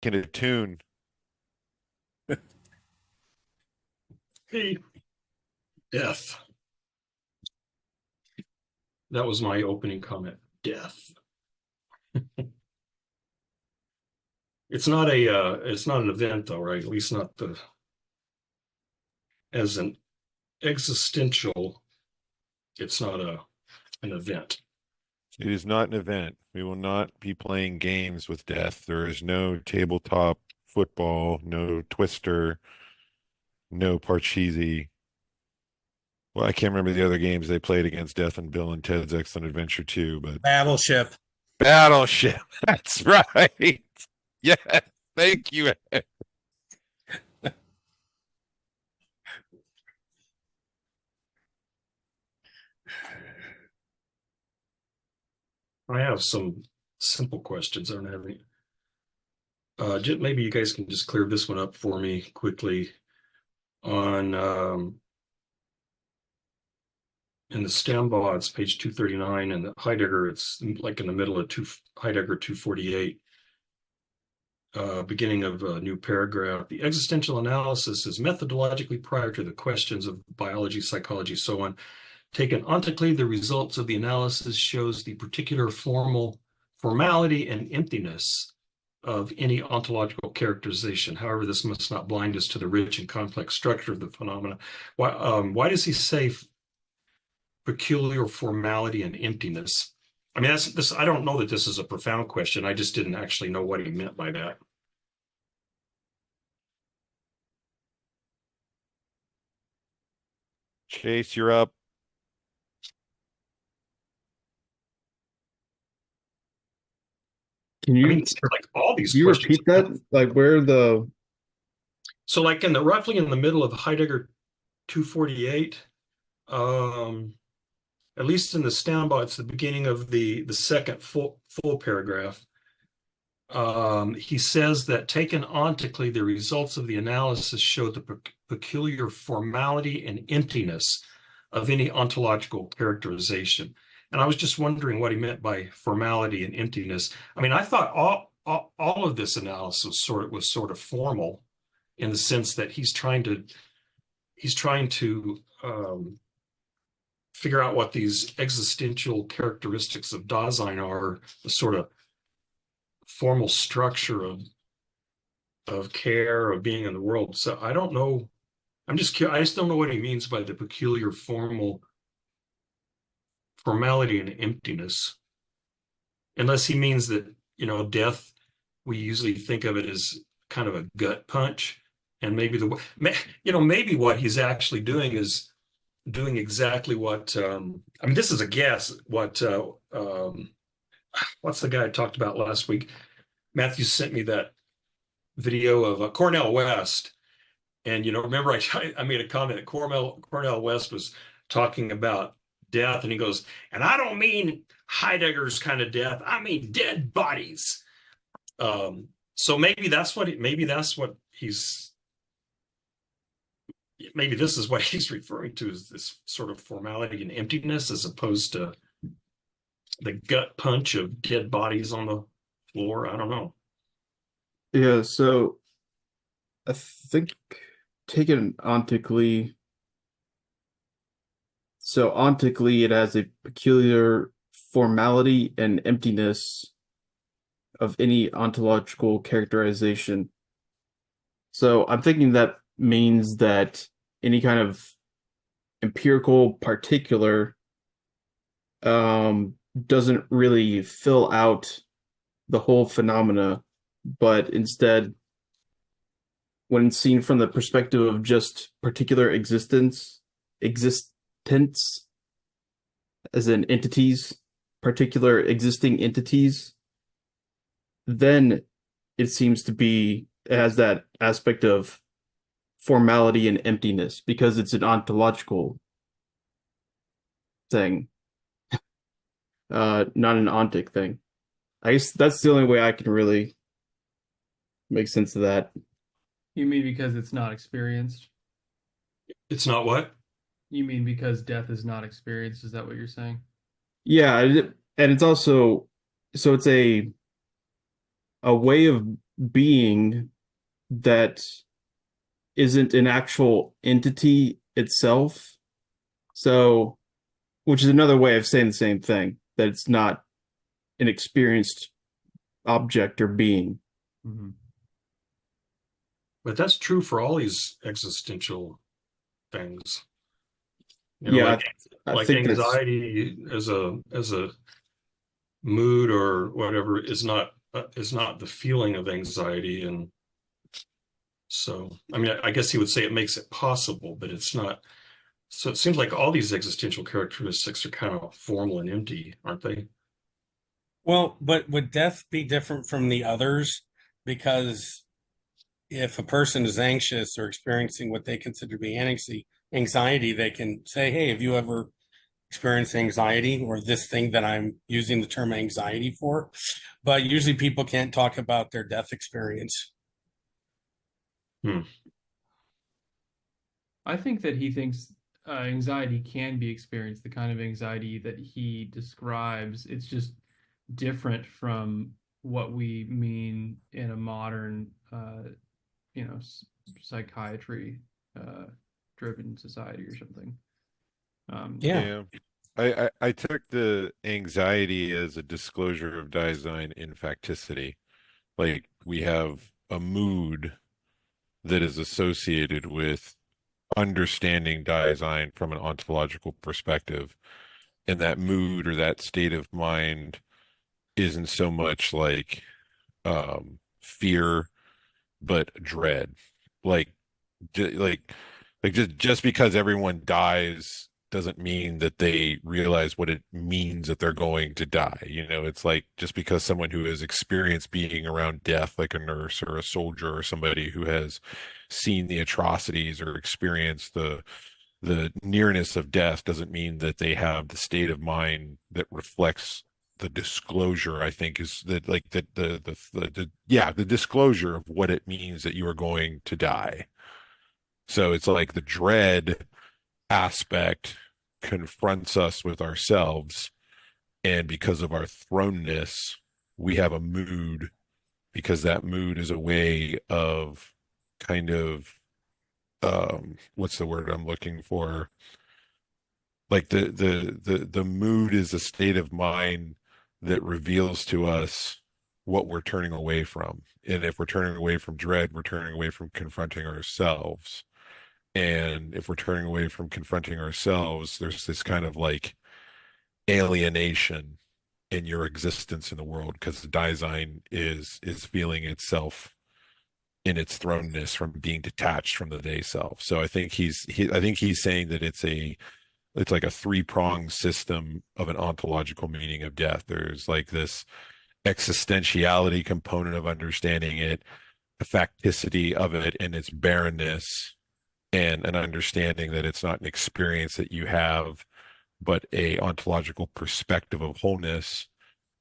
Can it tune? Hey, death. That was my opening comment. Death. It's not an event though, right? At least not the as an existential, it's not an event. It is not an event. We will not be playing games with death. There is no tabletop football, no Twister, no Parcheesi. Well, I can't remember the other games they played against death in Bill and Ted's Excellent Adventure 2, but Battleship. Battleship. That's right. Yes. Thank you. I have some simple questions. I don't have any. Maybe you guys can just clear this one up for me quickly on in the Stambaugh, it's page 239, and the Heidegger, it's like in the middle of Heidegger 248, beginning of a new paragraph. The existential analysis is methodologically prior to the questions of biology, psychology, so on. Taken ontically, the results of the analysis shows the particular formality and emptiness of any ontological characterization. However, this must not blind us to the rich and complex structure of the phenomena. Why does he say peculiar formality and emptiness? I mean, I don't know that this is a profound question. I just didn't actually know what he meant by that. Chase, you're up. Can I you mean, it seems like all these you questions. repeat that? Like where the So like roughly in the middle of Heidegger 248, at least in the Stambaugh, it's the beginning of the second full paragraph. He says that taken ontically, the results of the analysis show the peculiar formality and emptiness of any ontological characterization. And I was just wondering what he meant by formality and emptiness. I mean, I thought all of this analysis was sort of formal in the sense that he's trying to figure out what these existential characteristics of Dasein are, the sort of formal structure of care, of being in the world. So I don't know. I just don't know what he means by the peculiar formality and emptiness, unless he means that, death, we usually think of it as kind of a gut punch. And maybe maybe what he's actually doing is doing exactly what, I mean, this is a guess, what's the guy I talked about last week? Matthew sent me that video of Cornell West. And, remember I made a comment that Cornell West was talking about death. And he goes, and I don't mean Heidegger's kind of death. I mean dead bodies. So maybe this is what he's referring to, as this sort of formality and emptiness, as opposed to the gut punch of dead bodies on the floor. I don't know. yeah, so I think taken ontically, so ontically it has a peculiar formality and emptiness of any ontological characterization. So I'm thinking that means that any kind of empirical particular doesn't really fill out the whole phenomena, but instead, when seen from the perspective of just particular existence as in entities, particular existing entities, then it seems to be, it has that aspect of formality and emptiness because it's an ontological thing, not an ontic thing. I guess that's the only way I can really make sense of that. You mean because it's not experienced? It's not what? You mean because death is not experienced? Is that what you're saying? Yeah, and it's also, so it's a way of being that isn't an actual entity itself. So, which is another way of saying the same thing, that it's not an experienced object or being. Hmm. But that's true for all these existential things. Yeah, Like I think that's anxiety as a mood or whatever is not the feeling of anxiety. And so, I mean, I guess he would say it makes it possible, but it's not. So it seems like all these existential characteristics are kind of formal and empty, aren't they? Well, but would death be different from the others? Because if a person is anxious or experiencing what they consider to be anxiety, they can say, "Hey, have you ever experienced anxiety or this thing that I'm using the term anxiety for?" But usually people can't talk about their death experience. Hmm. I think that he thinks anxiety can be experienced, the kind of anxiety that he describes. It's just different from what we mean in a modern, psychiatry driven society or something. Yeah. Yeah. I took the anxiety as a disclosure of design infacticity. Like we have a mood that is associated with understanding design from an ontological perspective. And that mood or that state of mind isn't so much like fear, but dread. Like ju- like just because everyone dies doesn't mean that they realize what it means that they're going to die. You know, it's like just because someone who has experienced being around death, like a nurse or a soldier or somebody who has seen the atrocities or experienced the nearness of death, doesn't mean that they have the state of mind that reflects the disclosure. I think is that like the disclosure of what it means that you are going to die. So it's like the dread aspect confronts us with ourselves. And because of our thrownness, we have a mood, because that mood is a way of kind of, what's the word I'm looking for? Like the mood is a state of mind that reveals to us what we're turning away from. And if we're turning away from dread, we're turning away from confronting ourselves. And if we're turning away from confronting ourselves, there's this kind of like alienation in your existence in the world, because the Dasein is feeling itself in its thrownness from being detached from the day self. So I think he's saying that it's like a three-pronged system of an ontological meaning of death. There's like this existentiality component of understanding it, the facticity of it and its barrenness, and an understanding that it's not an experience that you have, but a ontological perspective of wholeness.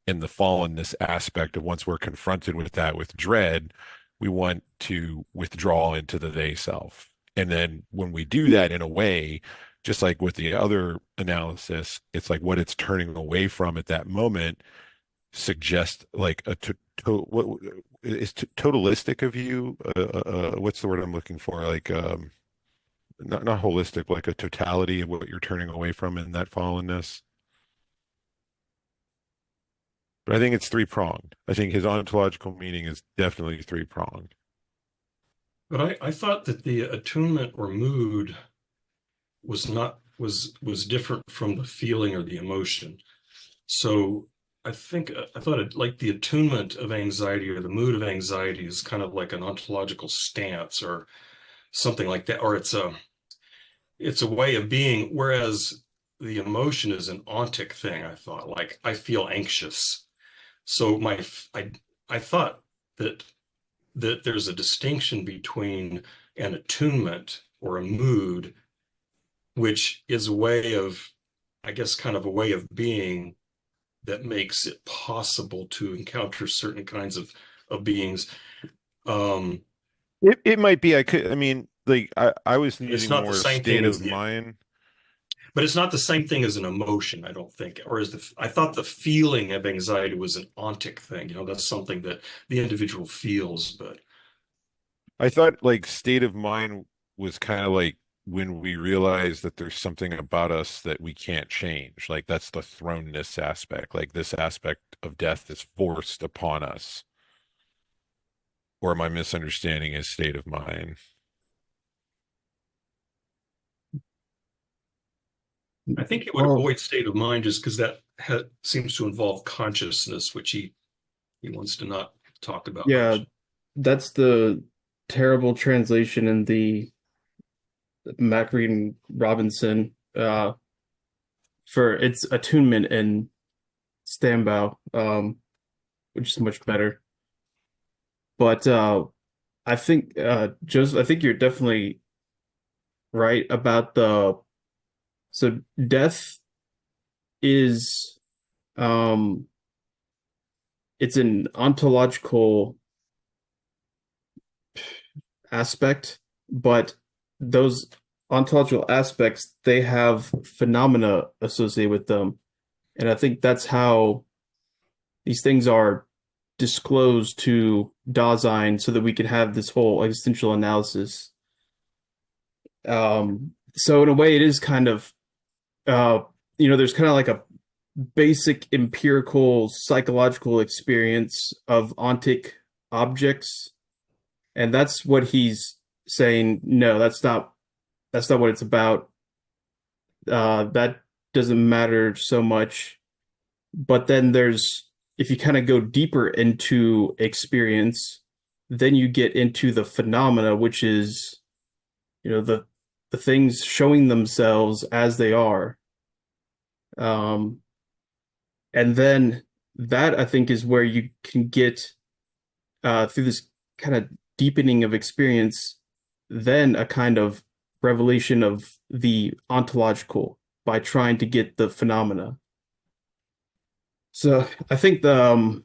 In the fallenness aspect of, once we're confronted with that with dread, we want to withdraw into the they self. And then when we do that in a way, just like with the other analysis, it's like what it's turning away from at that moment suggests like what is totalistic of you. What's the word I'm looking for? Like not holistic, like a totality of what you're turning away from in that fallenness. But I think it's three-pronged. I think his ontological meaning is definitely three-pronged. But I thought that the attunement or mood was not was different from the feeling or the emotion. So I thought it like the attunement of anxiety or the mood of anxiety is kind of like an ontological stance or something like that, or it's a way of being, whereas the emotion is an ontic thing. I thought, like, I feel anxious. So I thought that there's a distinction between an attunement or a mood, which is a way of, I guess, kind of a way of being that makes it possible to encounter certain kinds of beings. Um, It might be. I mean, like I was and it's using not the more same thing state as of the mind. But it's not the same thing as an emotion, I don't think. Or I thought the feeling of anxiety was an ontic thing. That's something that the individual feels, but I thought like state of mind was kind of like when we realize that there's something about us that we can't change. Like that's the thrownness aspect. Like this aspect of death is forced upon us. Or am I misunderstanding his state of mind? I think it would Well, avoid state of mind just because that seems to involve consciousness, which he wants to not talk about yeah, much. that's the terrible translation in the Macri Robinson for its attunement in Stambaugh, which is much better. But I think Joseph, I think you're definitely right about the so death is um it's an ontological aspect, but those ontological aspects they have phenomena associated with them. And I think that's how these things are disclosed to Dasein so that we can have this whole existential analysis. So in a way, it is kind of, uh, there's kind of like a basic empirical psychological experience of ontic objects, and that's what he's saying. No, that's not what it's about. That doesn't matter so much. But then if you kind of go deeper into experience, then you get into the phenomena, which is, the things showing themselves as they are. Um, and then that I think is where you can get through this kind of deepening of experience, then a kind of revelation of the ontological by trying to get the phenomena. So I think one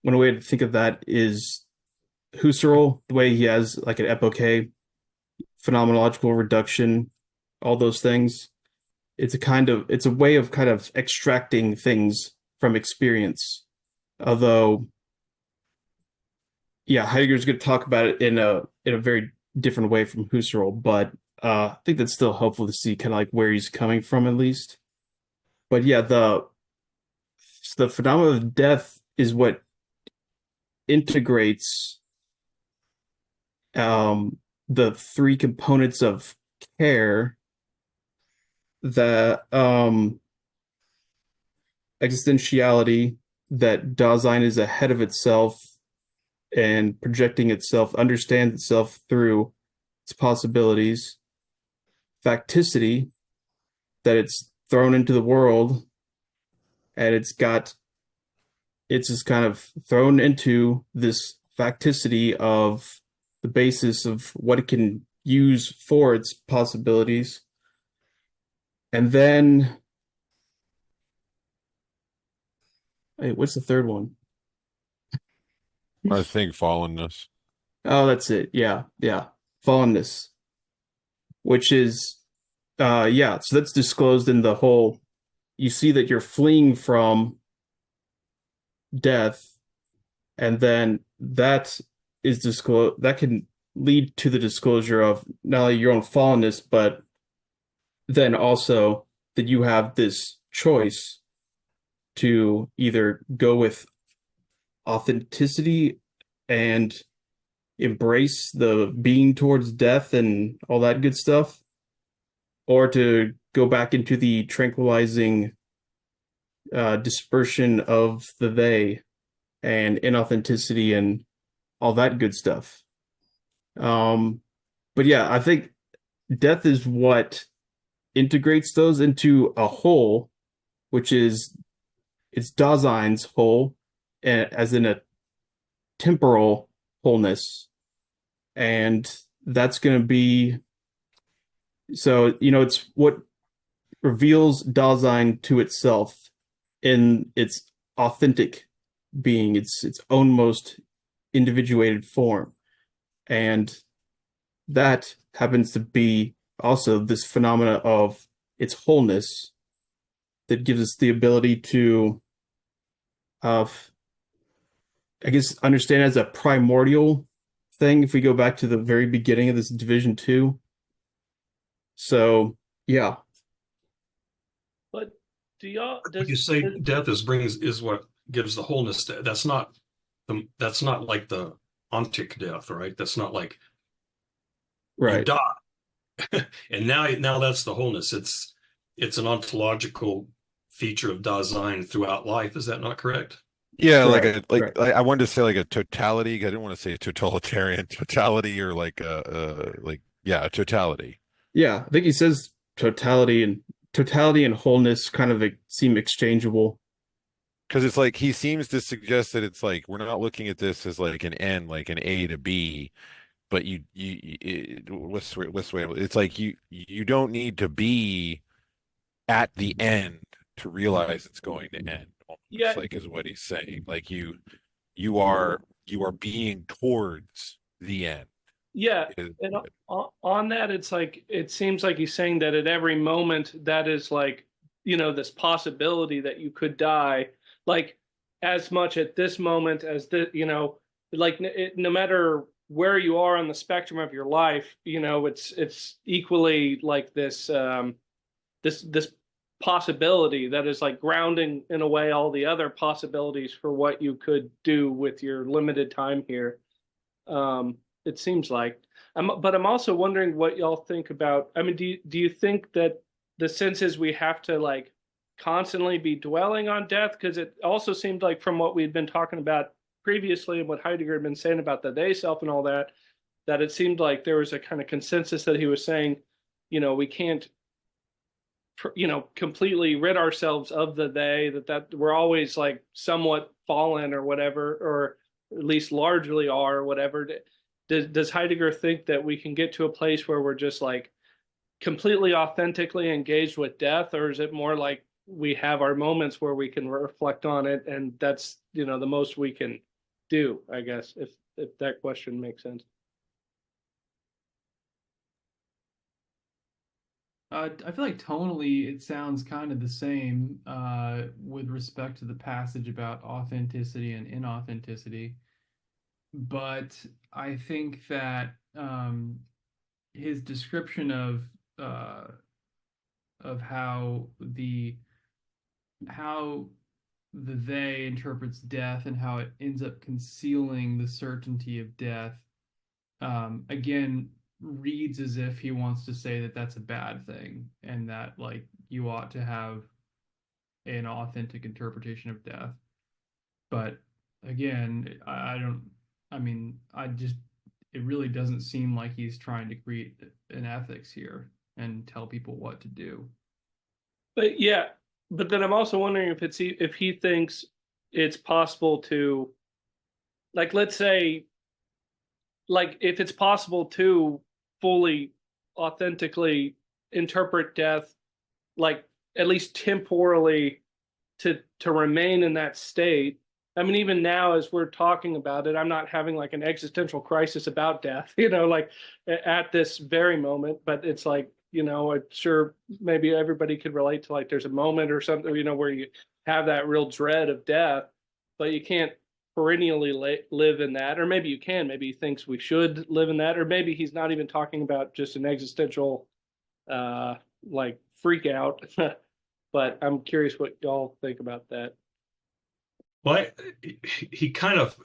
way to think of that is Husserl, the way he has like an epoche, phenomenological reduction, all those things. It's a way of kind of extracting things from experience. Although, yeah, Heidegger's going to talk about it in a very different way from Husserl, but I think that's still helpful to see kind of like where he's coming from at least. But yeah, the phenomenon of death is what integrates the three components of care, the existentiality, that Dasein is ahead of itself and projecting itself, understands itself through its possibilities, facticity, that it's thrown into the world and it's just kind of thrown into this facticity of the basis of what it can use for its possibilities. And then, wait, what's the third one? I think fallenness. Oh, that's it. Yeah, yeah. Fallenness, which is, yeah, so that's disclosed in the whole, you see that you're fleeing from death, and then that is disclosed, that can lead to the disclosure of not only your own fallenness, but then also that you have this choice to either go with authenticity and embrace the being towards death and all that good stuff, or to go back into the tranquilizing dispersion of the they and inauthenticity and all that good stuff. But yeah, I think death is what integrates those into a whole, which is it's Dasein's whole, as in a temporal wholeness, and that's going to be so it's what reveals Dasein to itself in its authentic being, its own most individuated form, and that happens to be also this phenomena of its wholeness that gives us the ability to, uh, I guess, understand as a primordial thing if we go back to the very beginning of this Division 2. So, yeah. But do y'all Would you say death is what gives the wholeness? That's not like the ontic death, right? That's not like you Right. die and now that's the wholeness. It's an ontological feature of Dasein throughout life. Is that not correct? Yeah, Correct. Right. I wanted to say like a totality. I didn't want to say a totalitarian totality or like yeah, a totality. Yeah, I think he says totality and wholeness kind of seem exchangeable. Because it's like he seems to suggest that it's like we're not looking at this as like an N, like an A to B, but what's the way? It's like you don't need to be at the end to realize it's going to end. Yeah, Almost like is what he's saying. Like you are being towards the end. yeah, and on that, it's like it seems like he's saying that at every moment that is like, this possibility that you could die, like as much at this moment as like no matter where you are on the spectrum of your life, it's equally like this possibility that is like grounding in a way all the other possibilities for what you could do with your limited time here. It seems like. But I'm also wondering what y'all think about. I mean, do you think that the sense is we have to like constantly be dwelling on death? Because it also seemed like from what we'd been talking about previously and what Heidegger had been saying about the they self and all that, that it seemed like there was a kind of consensus that he was saying, we can't completely rid ourselves of the they, that we're always like somewhat fallen or whatever, or at least largely are or whatever. Does Heidegger think that we can get to a place where we're just like completely authentically engaged with death, or is it more like we have our moments where we can reflect on it and that's the most we can do, I guess, if that question makes sense? I feel like tonally it sounds kind of the same with respect to the passage about authenticity and inauthenticity. But I think that his description of how the they interprets death and how it ends up concealing the certainty of death, again, reads as if he wants to say that that's a bad thing and that like you ought to have an authentic interpretation of death. But again, it really doesn't seem like he's trying to create an ethics here and tell people what to do. But yeah, but then I'm also wondering if he thinks it's possible to, like, let's say, like if it's possible to fully authentically interpret death, like at least temporally, to remain in that state. I mean, even now as we're talking about it, I'm not having like an existential crisis about death, like at this very moment, but it's like, I'm sure maybe everybody could relate to like there's a moment or something, where you have that real dread of death, but you can't perennially live in that. Or maybe you can, maybe he thinks we should live in that, or maybe he's not even talking about just an existential like freak out. But I'm curious what y'all think about that. Well, he kind of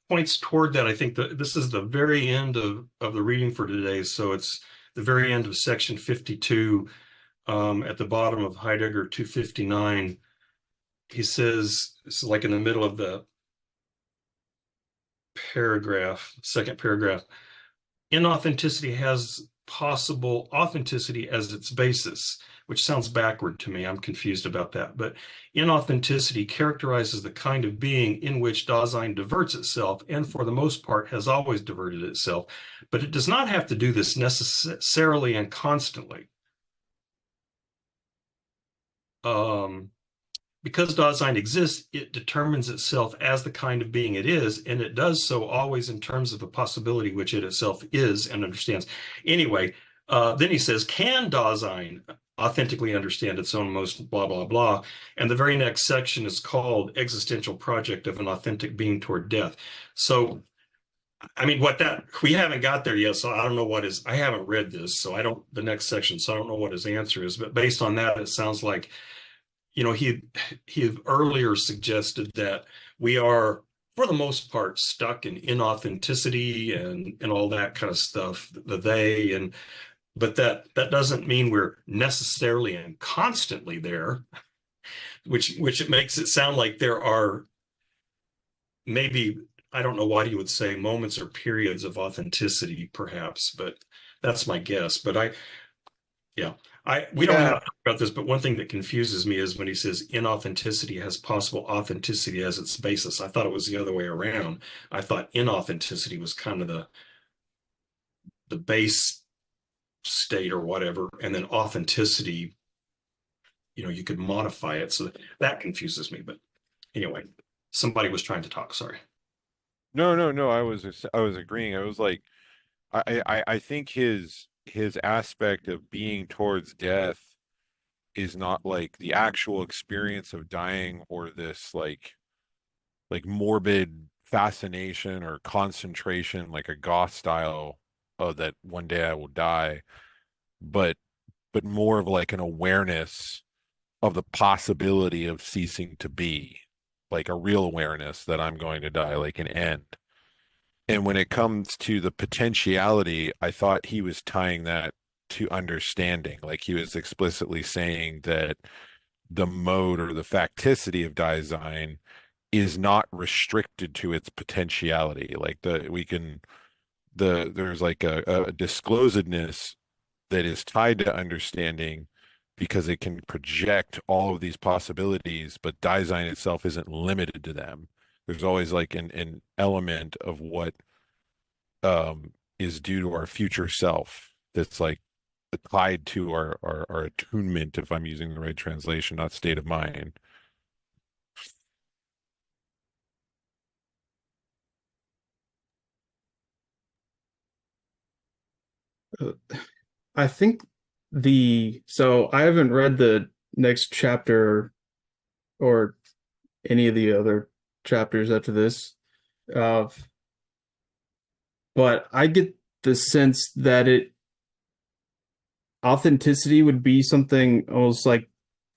points toward that. I think that this is the very end of the reading for today. So it's the very end of section 52, at the bottom of Heidegger 259. He says, it's like in the middle of the paragraph, second paragraph, inauthenticity has possible authenticity as its basis, which sounds backward to me. I'm confused about that. But inauthenticity characterizes the kind of being in which Dasein diverts itself, and for the most part has always diverted itself. But it does not have to do this necessarily and constantly. Because Dasein exists, it determines itself as the kind of being it is, and it does so always in terms of the possibility which it itself is and understands. Anyway, then he says, can Dasein authentically understand its own most blah, blah, blah. And the very next section is called Existential Project of an Authentic Being Toward Death. So, I mean, we haven't got there yet, so I don't know I haven't read this, so the next section, so I don't know what his answer is. But based on that, it sounds like, he earlier suggested that we are, for the most part, stuck in inauthenticity and all that kind of stuff, the they, but that doesn't mean we're necessarily and constantly there, which it makes it sound like there are maybe, I don't know what you would say, moments or periods of authenticity, perhaps, but that's my guess. But yeah, we don't have to talk about this, but one thing that confuses me is when he says inauthenticity has possible authenticity as its basis. I thought it was the other way around. I thought inauthenticity was kind of the base state or whatever, and then authenticity, you could modify it. So that confuses me. But anyway, somebody was trying to talk. Sorry. No. I was agreeing. I was like, I think his aspect of being towards death is not like the actual experience of dying or this like morbid fascination or concentration, like a goth style of that one day I will die, but more of like an awareness of the possibility of ceasing to be, like a real awareness that I'm going to die, like an end. And when it comes to the potentiality, I thought he was tying that to understanding. Like he was explicitly saying that the mode or the facticity of design is not restricted to its potentiality. Like there's like a disclosedness that is tied to understanding because it can project all of these possibilities, but design itself isn't limited to them. There's always like an element of what is due to our future self that's like tied to our attunement, if I'm using the right translation, not state of mind. I think so I haven't read the next chapter or any of the other chapters after this. Uh, but I get the sense that authenticity would be something almost like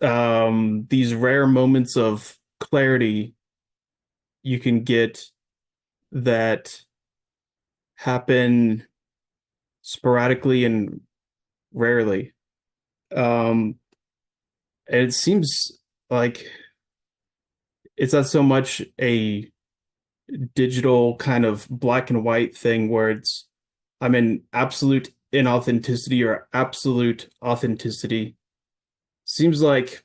these rare moments of clarity you can get that happen sporadically and rarely. And it seems like it's not so much a digital kind of black and white thing where I'm in absolute inauthenticity or absolute authenticity. Seems like,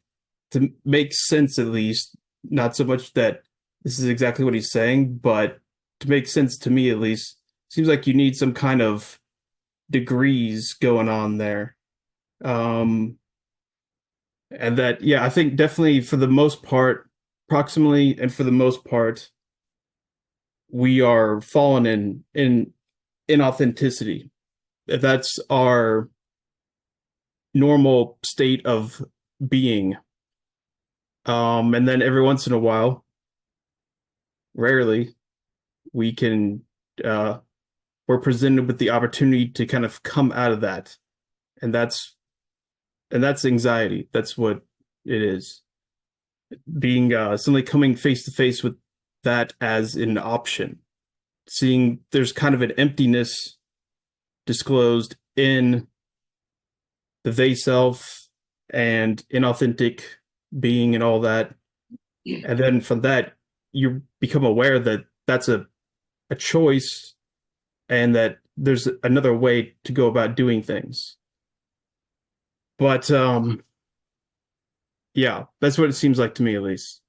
to make sense at least, not so much that this is exactly what he's saying, but to make sense to me at least, seems like you need some kind of degrees going on there. And that, yeah, I think definitely for the most part, proximally and for the most part, we are fallen in inauthenticity. That's our normal state of being. And then every once in a while, rarely, we can we're presented with the opportunity to kind of come out of that. And that's anxiety. That's what it is. Being suddenly coming face to face with that as an option. Seeing there's kind of an emptiness disclosed in the they self and inauthentic being and all that. And then from that, you become aware that that's a choice and that there's another way to go about doing things. But yeah, that's what it seems like to me, at least.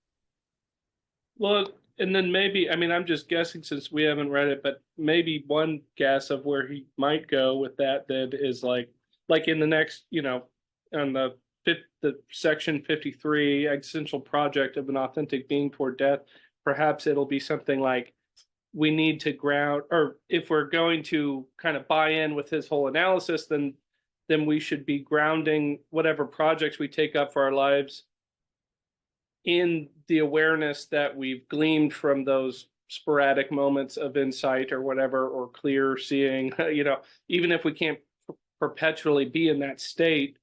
Well, and then maybe, I mean, I'm just guessing since we haven't read it, but maybe one guess of where he might go with that then is like in the next, on the section 53, existential project of an authentic being toward death, perhaps it'll be something like we need to ground, or if we're going to kind of buy in with his whole analysis, then then we should be grounding whatever projects we take up for our lives in the awareness that we've gleaned from those sporadic moments of insight or whatever, or clear seeing. Even if we can't perpetually be in that state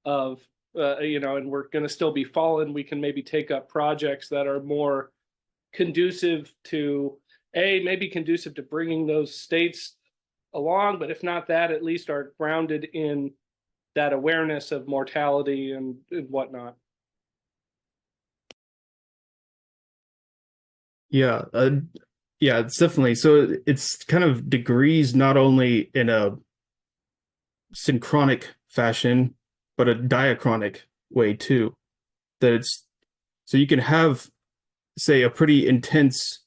of, and we're going to still be fallen, we can maybe take up projects that are more conducive to, maybe conducive to bringing those states along, but if not that, at least are grounded in that awareness of mortality and whatnot. Yeah, it's definitely so. It's kind of degrees not only in a synchronic fashion, but a diachronic way too. That it's so you can have, say, a pretty intense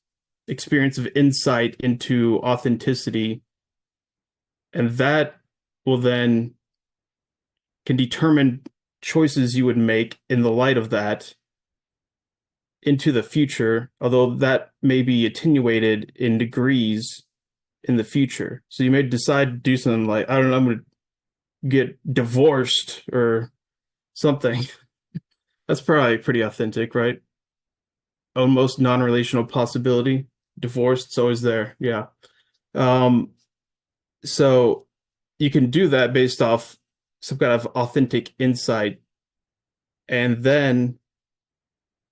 experience of insight into authenticity, and that will then can determine choices you would make in the light of that into the future, although that may be attenuated in degrees in the future. So you may decide to do something like, I don't know, I'm going to get divorced or something. That's probably pretty authentic, right? Almost non-relational possibility. Divorce, it's always there. Yeah. So you can do that based off some kind of authentic insight. And then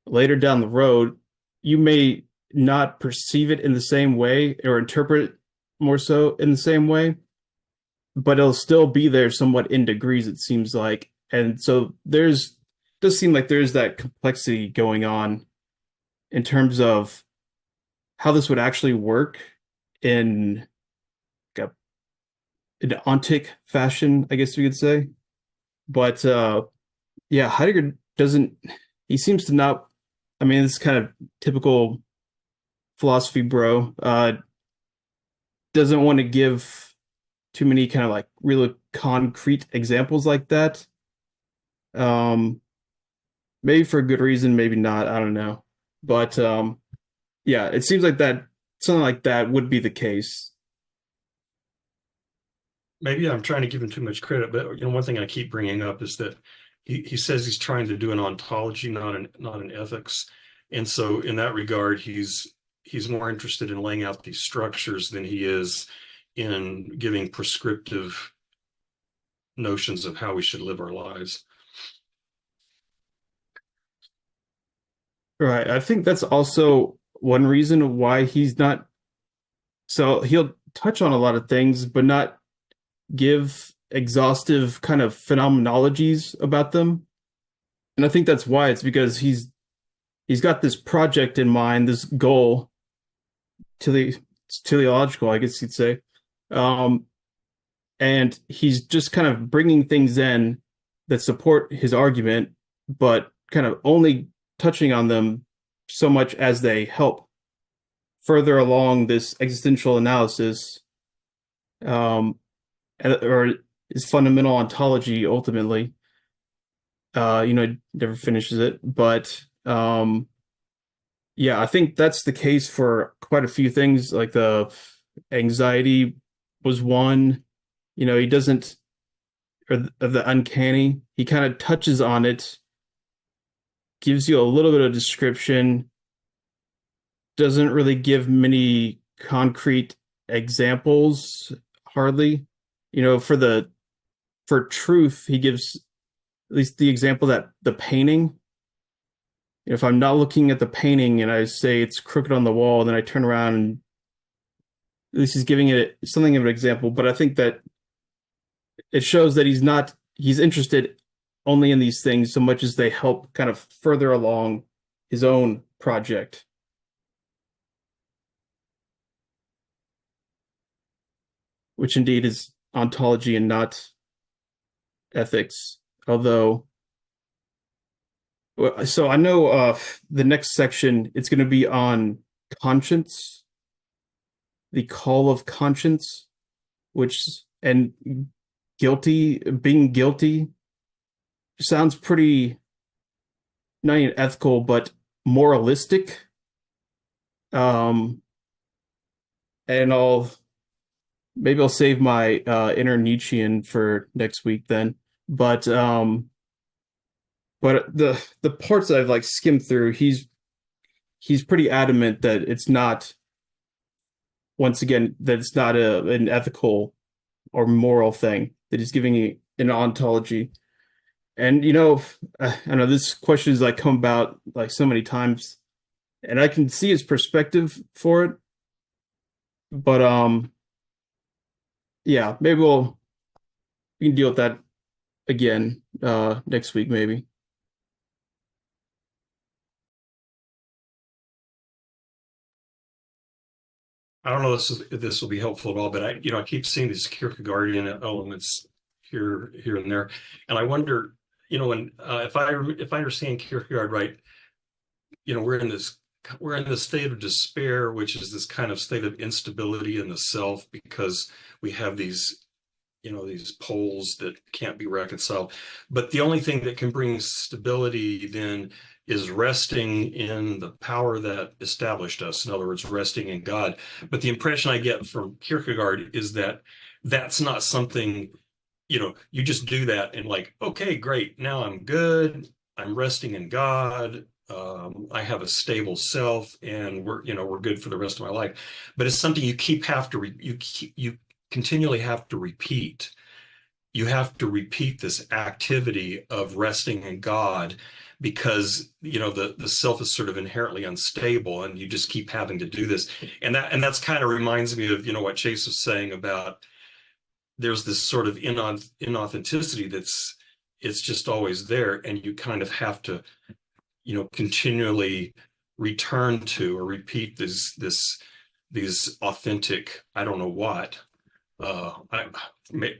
later down the road, you may not perceive it in the same way or interpret it more so in the same way, but it'll still be there somewhat in degrees, it seems like. And so does seem like there's that complexity going on in terms of how this would actually work in like an ontic fashion, I guess we could say. But yeah, Heidegger he seems to not, I mean, it's kind of typical philosophy bro, doesn't want to give too many kind of like really concrete examples like that. Maybe for a good reason, maybe not, I don't know. But yeah, it seems like that something like that would be the case. Maybe I'm trying to give him too much credit, but one thing I keep bringing up is that he says he's trying to do an ontology, not an ethics. And so in that regard, he's more interested in laying out these structures than he is in giving prescriptive notions of how we should live our lives. Right. I think that's also one reason why he's not, so he'll touch on a lot of things, but not give exhaustive kind of phenomenologies about them. And I think that's why. It's because he's got this project in mind, this goal, teleological, I guess you'd say. And he's just kind of bringing things in that support his argument, but kind of only touching on them so much as they help further along this existential analysis, or his fundamental ontology ultimately. Never finishes it, but yeah, I think that's the case for quite a few things. Like the anxiety was one. He doesn't, or the uncanny. He kind of touches on it, gives you a little bit of description, doesn't really give many concrete examples, hardly. For truth, he gives at least the example that the painting, if I'm not looking at the painting and I say it's crooked on the wall, then I turn around and at least he's giving it something of an example. But I think that it shows that he's interested only in these things so much as they help kind of further along his own project. Which indeed is ontology and not ethics. Although, so I know the next section, it's going to be on conscience, the call of conscience, and being guilty sounds pretty, not even ethical, but moralistic. And maybe I'll save my inner Nietzschean for next week then. But the parts that I've like skimmed through, he's pretty adamant that it's not, once again, that it's not an ethical or moral thing, that he's giving it an ontology. And I know this question has like come about like so many times, and I can see his perspective for it, but yeah, maybe we can deal with that again next week maybe. I don't know if this will be helpful at all, but I keep seeing these Kierkegaardian elements here and there, and I wonder, when if I understand Kierkegaard right, we're in this state of despair, which is this kind of state of instability in the self because we have these poles that can't be reconciled. But the only thing that can bring stability then is resting in the power that established us. In other words, resting in God. But the impression I get from Kierkegaard is that that's not something, you just do that and like, okay, great, now I'm good. I'm resting in God. I have a stable self, and we're good for the rest of my life. But it's something you you continually have to repeat. You have to repeat this activity of resting in God because the self is sort of inherently unstable, and you just keep having to do this. And that's kind of reminds me of what Chase was saying about there's this sort of inauthenticity it's just always there, and you kind of have to continually return to or repeat these authentic, I don't know what,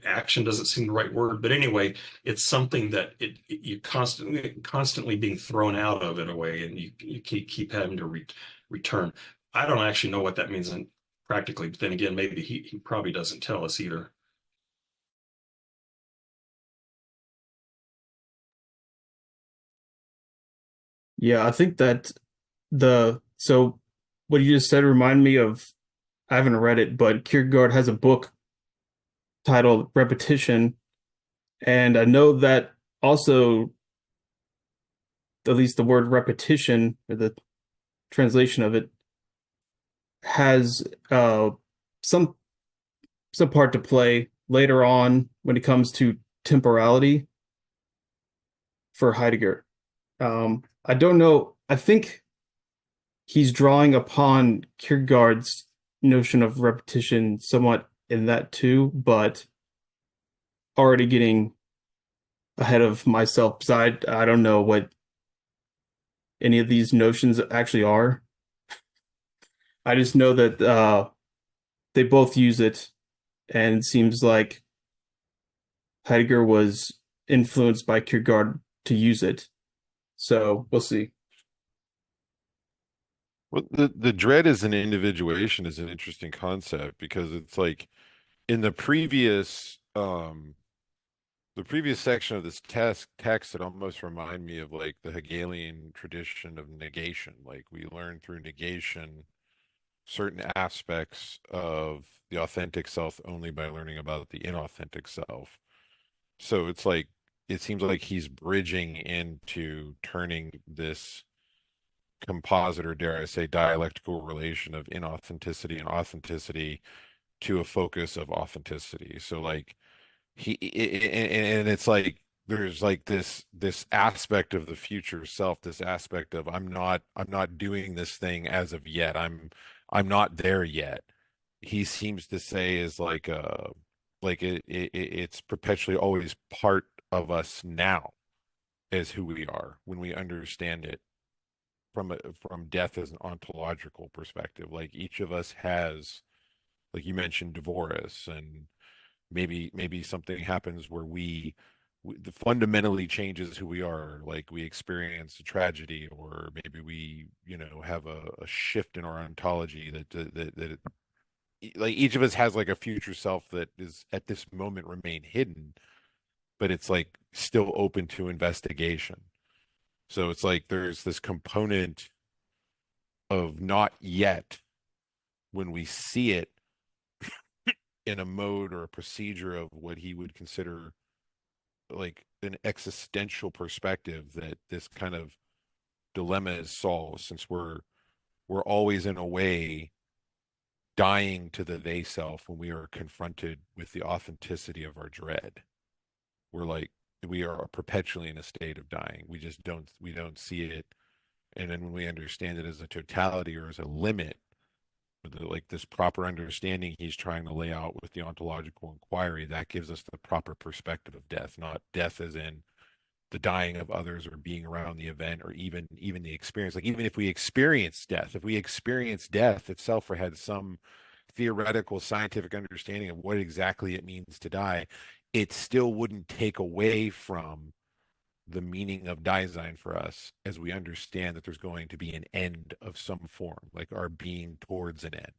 action doesn't seem the right word, but anyway, it's something that you constantly being thrown out of in a way, and you keep having to return. I don't actually know what that means practically, but then again, maybe he probably doesn't tell us either. Yeah, I think that so what you just said reminded me of, I haven't read it, but Kierkegaard has a book titled Repetition, and I know that also, at least the word repetition, or the translation of it, has some some part to play later on when it comes to temporality for Heidegger. I don't know. I think he's drawing upon Kierkegaard's notion of repetition somewhat in that too, but already getting ahead of myself because I don't know what any of these notions actually are. I just know that they both use it, and it seems like Heidegger was influenced by Kierkegaard to use it. So we'll see. Well, the dread as an individuation is an interesting concept because it's like in the previous section of this text, it almost remind me of like the Hegelian tradition of negation. Like we learn through negation certain aspects of the authentic self only by learning about the inauthentic self. So it's like it seems like he's bridging into turning this composite, or dare I say dialectical relation of inauthenticity and authenticity to a focus of authenticity. So like and it's like there's like this aspect of the future self, this aspect of I'm not doing this thing as of yet. I'm not there yet. He seems to say is like it's perpetually always part of us now as who we are when we understand it from death as an ontological perspective. Like each of us has, like you mentioned, divorce, and maybe something happens where the fundamentally changes who we are. Like we experience a tragedy, or maybe we have a shift in our ontology like each of us has like a future self that is at this moment remain hidden, but it's like still open to investigation. So it's like there's this component of not yet when we see it in a mode or a procedure of what he would consider like an existential perspective, that this kind of dilemma is solved, since we're always in a way dying to the they self when we are confronted with the authenticity of our dread. We're like, we are perpetually in a state of dying. We don't see it. And then when we understand it as a totality or as a limit, like this proper understanding he's trying to lay out with the ontological inquiry, that gives us the proper perspective of death, not death as in the dying of others or being around the event, or even the experience. Like, even if we experience death, if we experience death itself or had some theoretical scientific understanding of what exactly it means to die, it still wouldn't take away from the meaning of Dasein for us, as we understand that there's going to be an end of some form, like our being towards an end.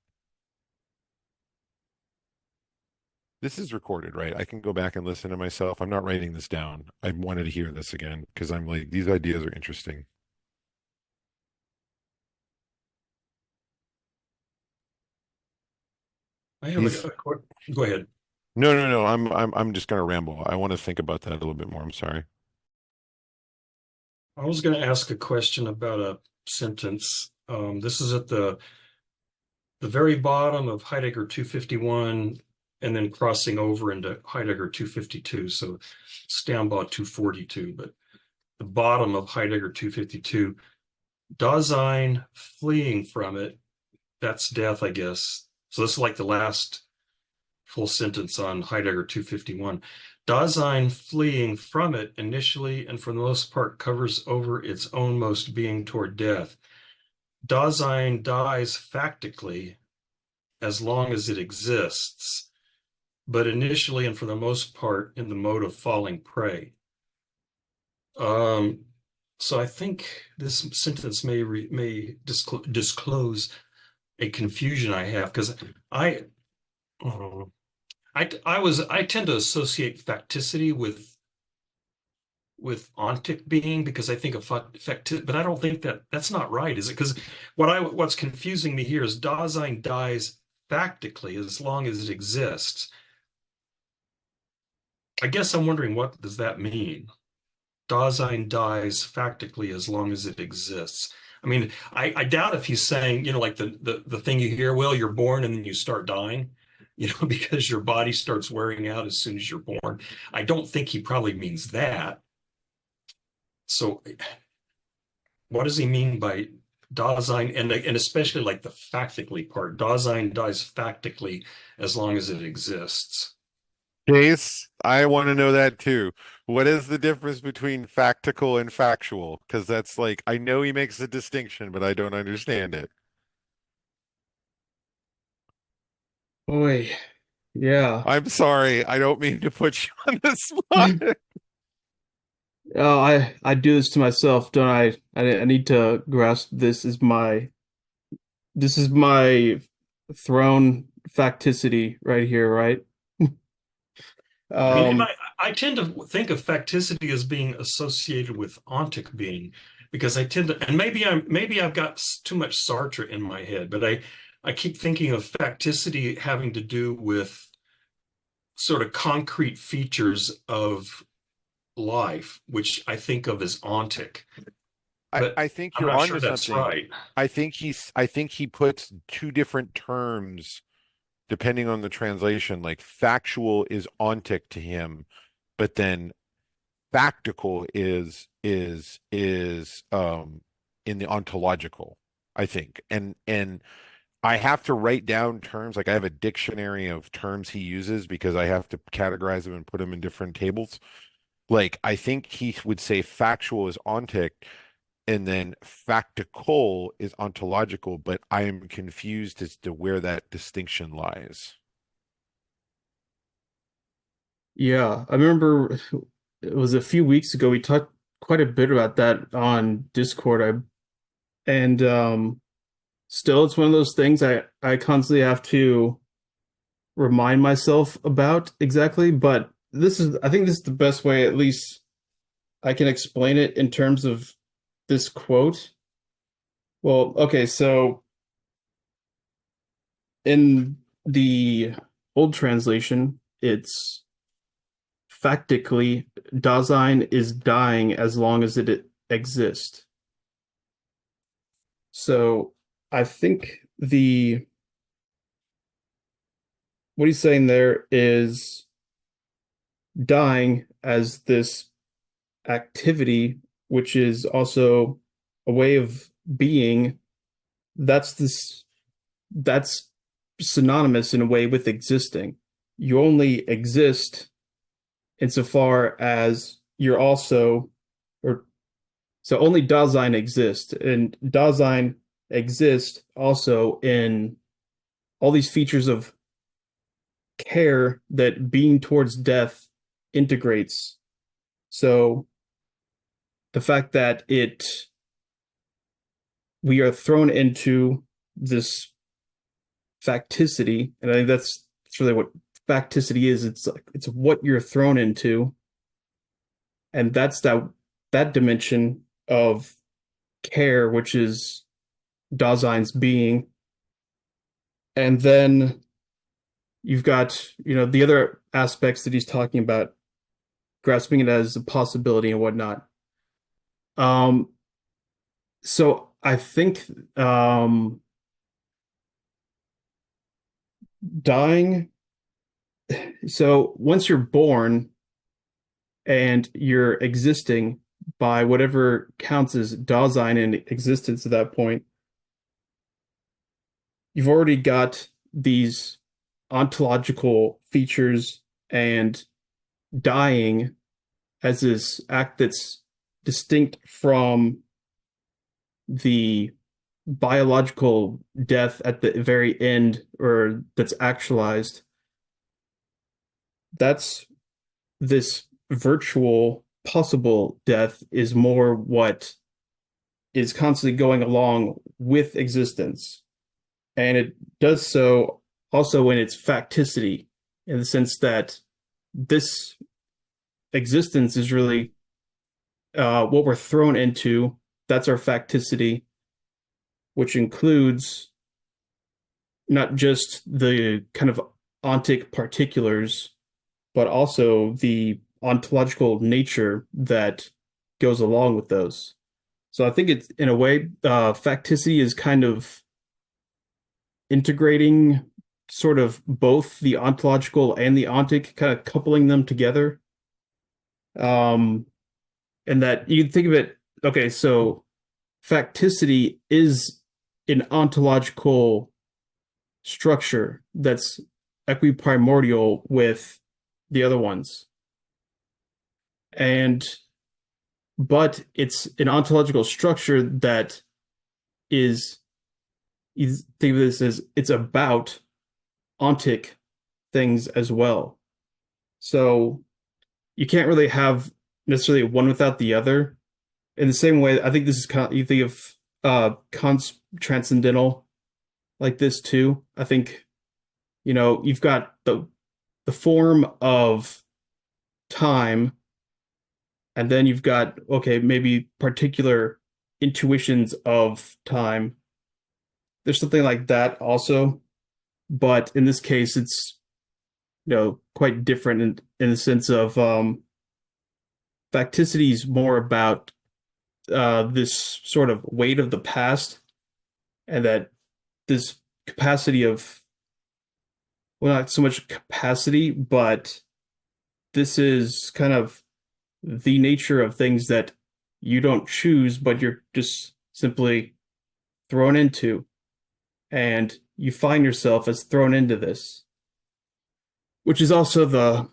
This is recorded, right? I can go back and listen to myself. I'm not writing this down. I wanted to hear this again because I'm like, these ideas are interesting. I have These, go ahead. no. I'm just gonna ramble. I want to think about that a little bit more. I'm sorry. I was going to ask a question about a sentence. This is at the very bottom of Heidegger 251, and then crossing over into Heidegger 252. So Stambau 242, but the bottom of Heidegger 252, Dasein fleeing from it, that's death, I guess. So this is like the last full sentence on Heidegger 251. Dasein fleeing from it initially and for the most part covers over its own most being toward death. Dasein dies factically as long as it exists, but initially and for the most part in the mode of falling prey. So I think this sentence may disclose a confusion I have, because I I tend to associate facticity with ontic being, because I think of facticity, but I don't think that's not right, is it? Because what's confusing me here is Dasein dies factically as long as it exists. I guess I'm wondering, what does that mean? Dasein dies factically as long as it exists. I mean, I doubt if he's saying, like the thing you hear, well, you're born and then you start dying, because your body starts wearing out as soon as you're born. I don't think he probably means that. So what does he mean by Dasein, and especially like the factically part? Dasein dies factically as long as it exists. Case, I want to know that too. What is the difference between factical and factual? Because that's like, I know he makes a distinction, but I don't understand it. Boy, yeah. I'm sorry. I don't mean to put you on the spot. Oh, I do this to myself, don't I? I need to grasp this is my throne facticity right here, right? I mean, Um, I tend to think of facticity as being associated with ontic being, because I tend to, and maybe I've got too much Sartre in my head, but I keep thinking of facticity having to do with sort of concrete features of life, which I think of as ontic. But I think I'm you're not onto sure that's something. right. I think he puts two different terms depending on the translation. Like, factual is ontic to him, but then factical is in the ontological, I think. And I have to write down terms. Like, I have a dictionary of terms he uses because I have to categorize them and put them in different tables. Like, I think he would say factual is ontic, and then factical is ontological, but I am confused as to where that distinction lies. yeah, I remember it was a few weeks ago we talked quite a bit about that on Discord. And still it's one of those things I constantly have to remind myself about exactly, but I think this is the best way, at least I can explain it in terms of this quote. Well, okay, so in the old translation, it's factically Dasein is dying as long as it exists. So I think what he's saying there is dying as this activity, which is also a way of being. That's synonymous in a way with existing. You only exist insofar as you're also, or so only Dasein exists, and Dasein exists also in all these features of care that being towards death integrates. So the fact that we are thrown into this facticity, and I think that's really what facticity is. It's what you're thrown into, and that's that dimension of care, which is Dasein's being. And then you've got, the other aspects that he's talking about, grasping it as a possibility and whatnot. So I think dying. So once you're born and you're existing by whatever counts as Dasein in existence at that point, you've already got these ontological features, and dying as this act that's distinct from the biological death at the very end, or that's actualized. That's this virtual possible death is more what is constantly going along with existence. And it does so also in its facticity, in the sense that this existence is really what we're thrown into. That's our facticity, which includes not just the kind of ontic particulars, but also the ontological nature that goes along with those. So I think it's, in a way, facticity is kind of integrating sort of both the ontological and the ontic, kind of coupling them together. And that you think of it, okay, so facticity is an ontological structure that's equiprimordial with the other ones. But it's an ontological structure that is, you think of this as, it's about ontic things as well. So you can't really have necessarily one without the other. In the same way, I think this is kind of, you think of Kant's transcendental like this too. I think, you've got the form of time, and then you've got, okay, maybe particular intuitions of time. There's something like that also, but in this case, it's quite different in the sense of facticity is more about this sort of weight of the past, and that this capacity of, well, not so much capacity, but this is kind of the nature of things that you don't choose, but you're just simply thrown into, and you find yourself as thrown into this, which is also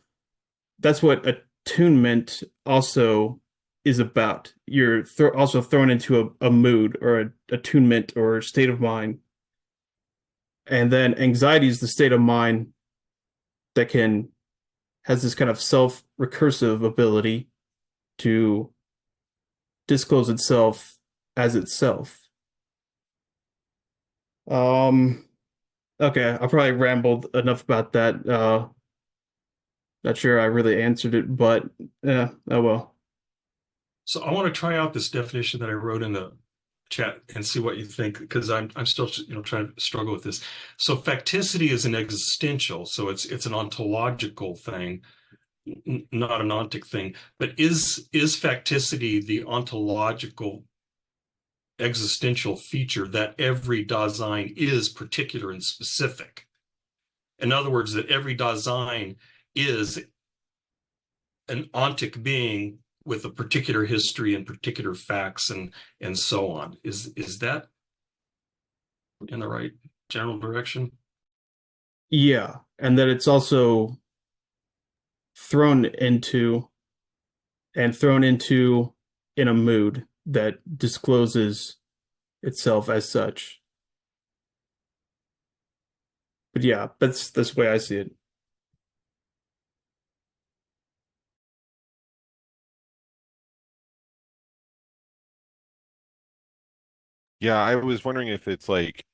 that's what attunement also is about. You're also thrown into a mood or a attunement or state of mind. And then anxiety is the state of mind that has this kind of self-recursive ability to disclose itself as itself. Okay, I probably rambled enough about that. Not sure I really answered it, but yeah, oh well. So I want to try out this definition that I wrote in the chat and see what you think, because I'm still trying to struggle with this. So facticity is an existential, so it's an ontological thing, not an ontic thing. But is facticity the ontological existential feature that every Dasein is particular and specific? In other words, that every Dasein is an ontic being with a particular history and particular facts and so on. Is that in the right general direction? Yeah, and that it's also thrown into thrown into in a mood that discloses itself as such. But yeah, that's the way I see it. Yeah, I was wondering if it's like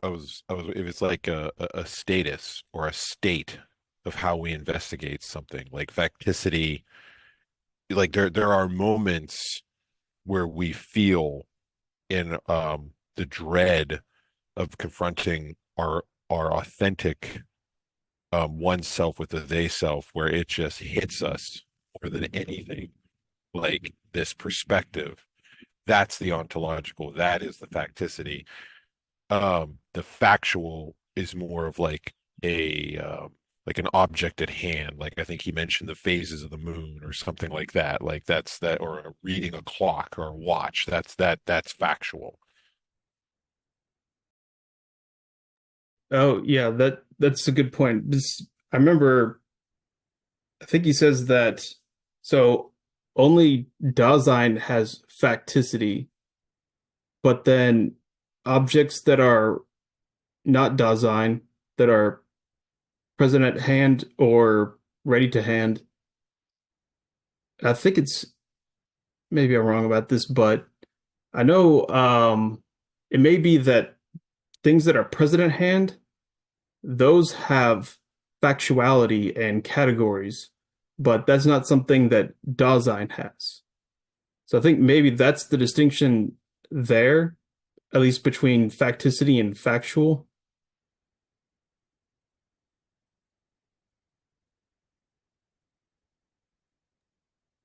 if it's like a status or a state of how we investigate something. Like facticity, like there are moments where we feel in the dread of confronting our authentic oneself with the they self, where it just hits us more than anything. Like this perspective, that's the ontological, that is the facticity. The factual is more of like an object at hand. Like I think he mentioned the phases of the moon or something like that. Like that's that, or reading a clock or a watch. That's factual. Oh yeah, that's a good point. I remember I think he says that so only Dasein has facticity, but then objects that are not Dasein, that are present at hand or ready to hand. I think it's maybe I'm wrong about this, but I know it may be that things that are present at hand, those have factuality and categories, but that's not something that Dasein has. So I think maybe that's the distinction there, at least between facticity and factual.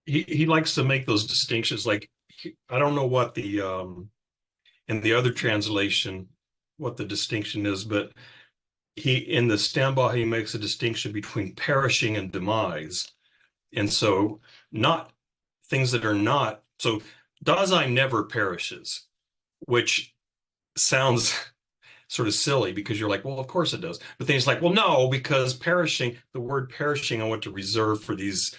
He likes to make those distinctions. Like I don't know what the in the other translation what the distinction is, but he in the Stambach he makes a distinction between perishing and demise. And so not things that are not so Dasein never perishes, which sounds sort of silly because you're like, well, of course it does. But then he's like, well, no, because perishing, the word perishing, I want to reserve for these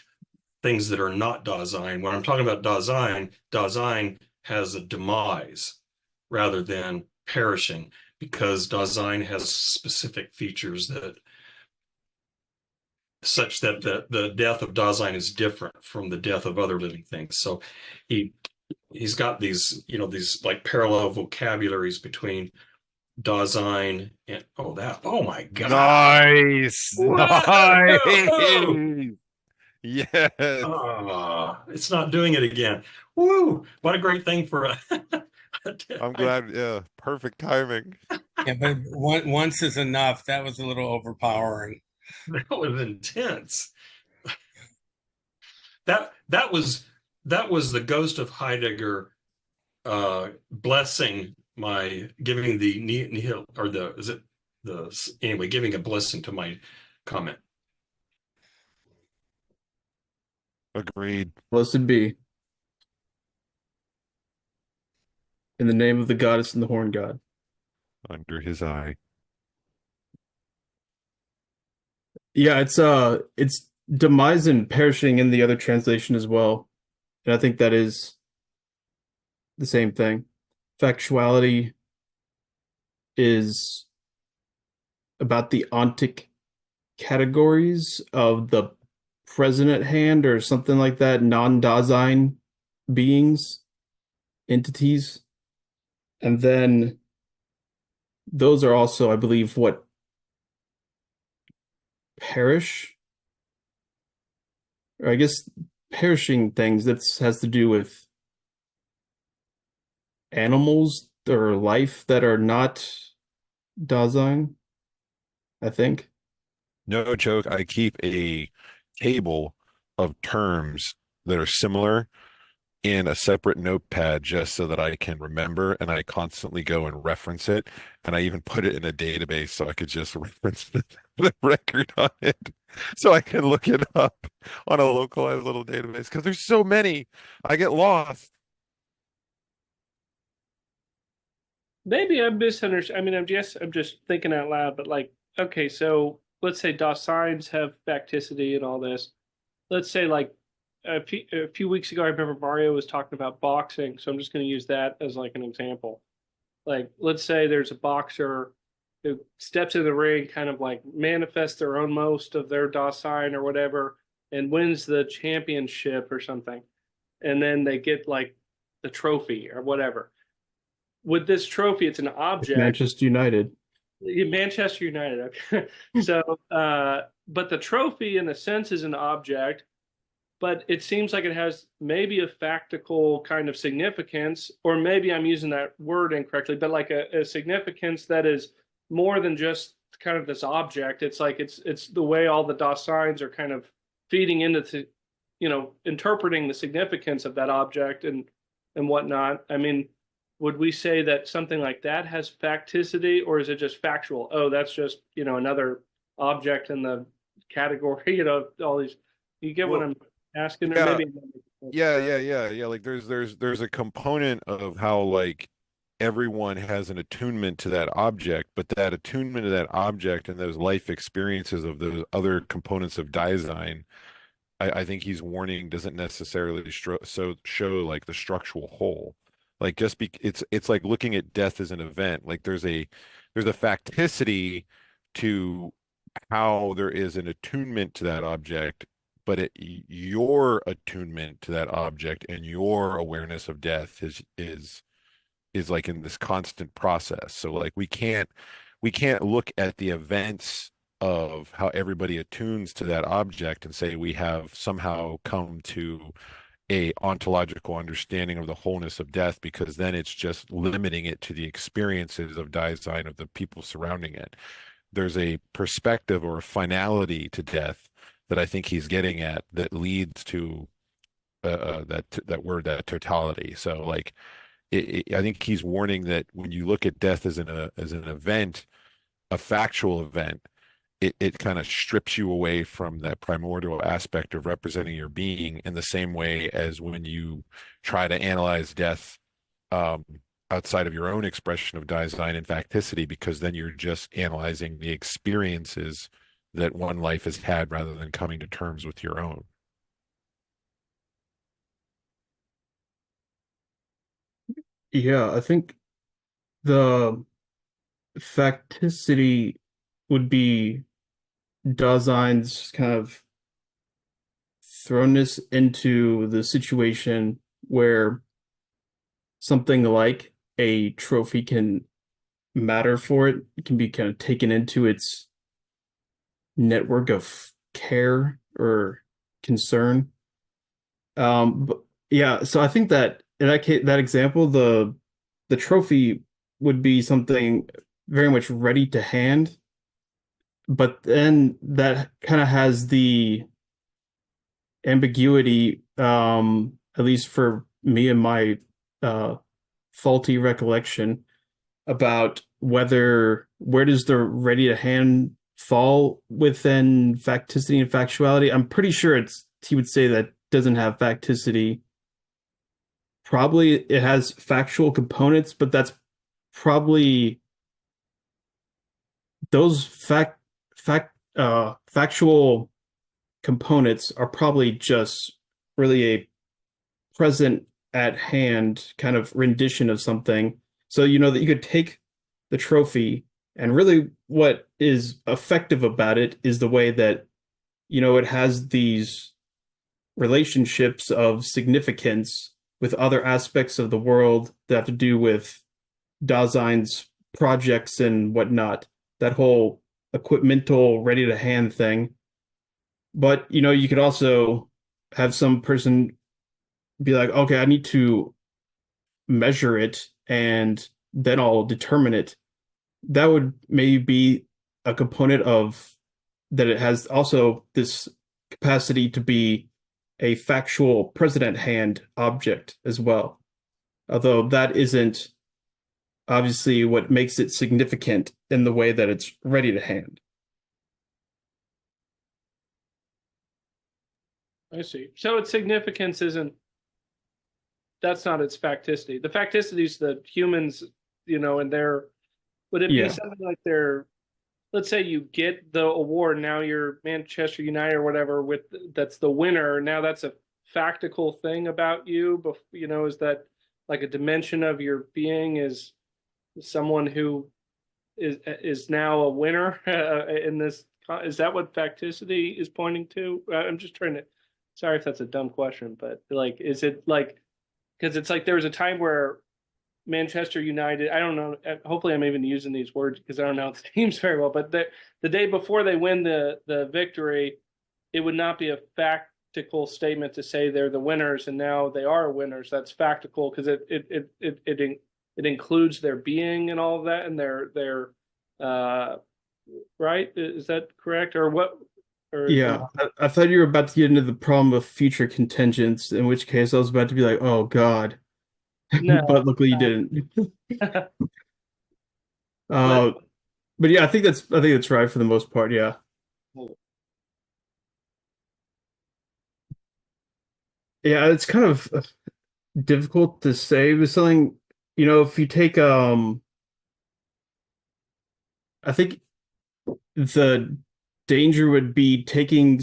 things that are not Dasein. When I'm talking about Dasein, Dasein has a demise rather than perishing because Dasein has specific features that such that the death of Dasein is different from the death of other living things. So he's got these, these like parallel vocabularies between Dasein and oh my God. Nice, Whoa! nice. Yes, It's not doing it again. Woo! What a great thing for a I'm glad. Yeah, perfect timing. Yeah, but once is enough. That was a little overpowering. that was intense. That was the ghost of Heidegger blessing my giving the nihil or the is it the anyway giving a blessing to my comment. Agreed. Blessed be in the name of the goddess and the horn god. Under his eye. Yeah, it's demise and perishing in the other translation as well. And I think that is the same thing. Factuality is about the ontic categories of the present at hand or something like that, non-Dasein beings, entities. And then those are also, I believe, what perish, or I guess perishing things that has to do with animals or life that are not Dasein, I think. No joke. I keep a table of terms that are similar in a separate notepad just so that I can remember, and I constantly go and reference it. And I even put it in a database so I could just reference the record on it so I can look it up on a localized little database because there's so many. I get lost. Maybe I'm misunderstanding. I mean, I'm just thinking out loud, but like, okay, so let's say DOS signs have facticity and all this. Let's say like a few weeks ago, I remember Mario was talking about boxing, so I'm just going to use that as like an example. Like, let's say there's a boxer who steps in the ring, kind of like manifests their own most of their DOS sign or whatever, and wins the championship or something, and then they get like the trophy or whatever. With this trophy, it's an Like object. Manchester United. Manchester United. Okay. So, but the trophy, in a sense, is an object, but it seems like it has maybe a factical kind of significance, or maybe I'm using that word incorrectly, but like a significance that is more than just kind of this object. It's like it's the way all the DOS signs are kind of feeding into interpreting the significance of that object and whatnot. I mean, would we say that something like that has facticity, or is it just factual? Oh, that's just another object in the category. All these. You get what Well, I'm asking, or yeah, maybe. yeah. Like there's a component of how like everyone has an attunement to that object, but that attunement to that object and those life experiences of those other components of Dasein, I think he's warning doesn't necessarily show like the structural whole. Like it's like looking at death as an event. Like there's a facticity to how there is an attunement to that object, but your attunement to that object and your awareness of death is like in this constant process. So like we can't look at the events of how everybody attunes to that object and say we have somehow come to a ontological understanding of the wholeness of death, because then it's just limiting it to the experiences of Dasein of the people surrounding it. There's a perspective or a finality to death that I think he's getting at that leads to that word, that totality. So like I think he's warning that when you look at death as an event, a factual event, it kind of strips you away from that primordial aspect of representing your being, in the same way as when you try to analyze death um, outside of your own expression of Dasein and facticity, because then you're just analyzing the experiences that one life has had rather than coming to terms with your own. Yeah, I think the facticity would be Dazein's kind of thrownness into the situation where something like a trophy can matter for it. It can be kind of taken into its network of care or concern. But yeah, so I think that in that case, that example, the trophy would be something very much ready to hand, but then that kind of has the ambiguity, at least for me and my uh, faulty recollection about where does the ready to hand fall within facticity and factuality. I'm pretty sure he would say that doesn't have facticity. Probably it has factual components, but that's probably those factual components are probably just really a present at hand kind of rendition of something. So you know that you could take the trophy, and really what is effective about it is the way that it has these relationships of significance with other aspects of the world that have to do with Dasein's projects and whatnot. That whole equipmental ready to hand thing. But you could also have some person be like, okay, I need to measure it and then I'll determine it. That would maybe be a component of that it has also this capacity to be a factual president hand object as well. Although that isn't obviously what makes it significant in the way that it's ready to hand. I see. So its significance isn't, that's not its facticity. The facticity is the humans, and would it be Yeah. something like let's say you get the award, now you're Manchester United or whatever, that's the winner. Now that's a factical thing about you, but is that like a dimension of your being is someone who is now a winner in this? Is that what facticity is pointing to? I'm just trying to. Sorry if that's a dumb question, but like, is it like, because it's like there was a time where Manchester United, I don't know, hopefully I'm even using these words because I don't know the teams very well, but the day before they win the victory, it would not be a factical statement to say they're the winners and now they are winners. That's factical because it includes their being and all of that, and their right? Is that correct? Or what? Or Yeah, I thought you were about to get into the problem of future contingents, in which case I was about to be like, oh God. no. But luckily you didn't. But But yeah, I think that's right for the most part, yeah. Yeah, it's kind of difficult to say with something, if you take I think the danger would be taking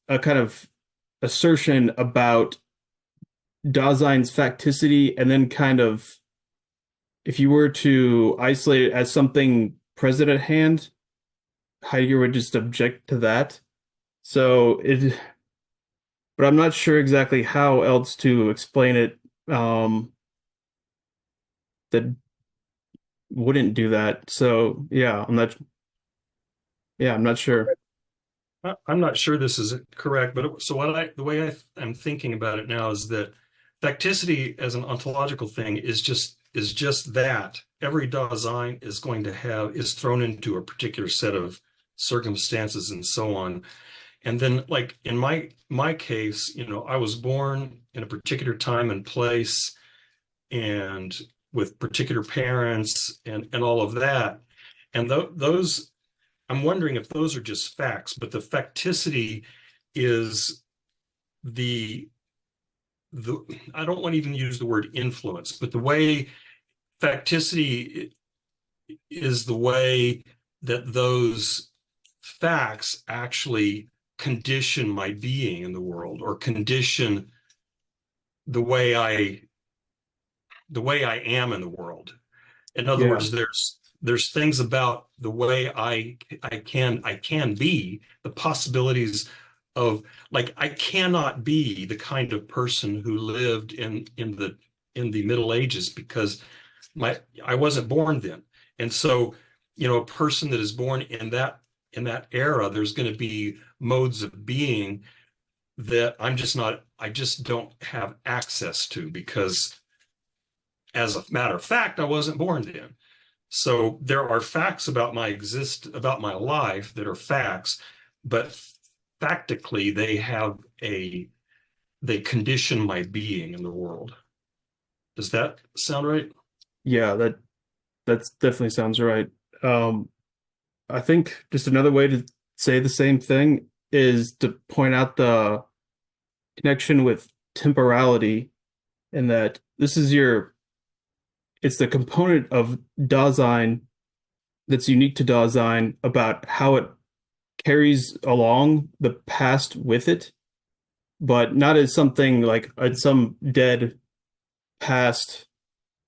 a kind of assertion about Dasein's facticity and then kind of if you were to isolate it as something present at hand, Heidegger would just object to that. So but I'm not sure exactly how else to explain it that wouldn't do that. So I'm not sure. I'm not sure this is correct, but so the way I'm thinking about it now is that facticity as an ontological thing is just that every Dasein is thrown into a particular set of circumstances and so on. And then like in my case, I was born in a particular time and place and with particular parents and all of that. And those I'm wondering if those are just facts, but the facticity is the I don't want to even use the word influence, but the way facticity is the way that those facts actually condition my being in the world or condition the way I am in the world. In other Yeah. words, there's things about the way I can be, the possibilities of like I cannot be the kind of person who lived in the Middle Ages because I wasn't born then. And so, a person that is born in that era, there's going to be modes of being that I just don't have access to because as a matter of fact, I wasn't born then. So there are facts about about my life that are facts, but factically they condition my being in the world. Does that sound right? Yeah, that's definitely sounds right. I think just another way to say the same thing is to point out the connection with temporality and that it's the component of Dasein that's unique to Dasein about how it carries along the past with it, but not as something like some dead past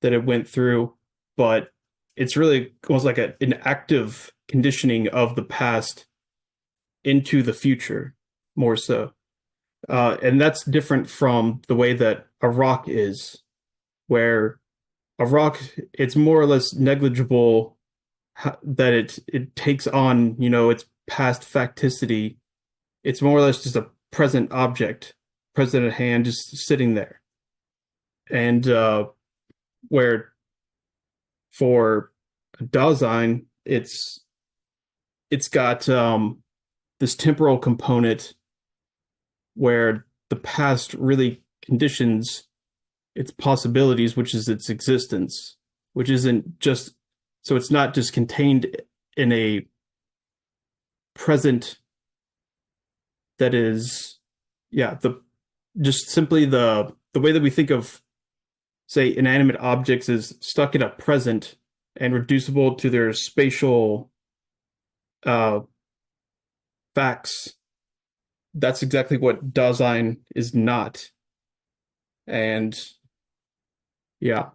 that it went through, but it's really almost like an active conditioning of the past into the future, more so. And that's different from the way that a rock is, where a rock, it's more or less negligible that it takes on, its past facticity. It's more or less just a present object, present at hand, just sitting there. And where for Dasein, it's got this temporal component where the past really conditions its possibilities, which is its existence, which isn't just so it's not just contained in a present that is, yeah, the just simply the way that we think of, say, inanimate objects is stuck in a present and reducible to their spatial uh, facts. That's exactly what Dasein is not. And yeah,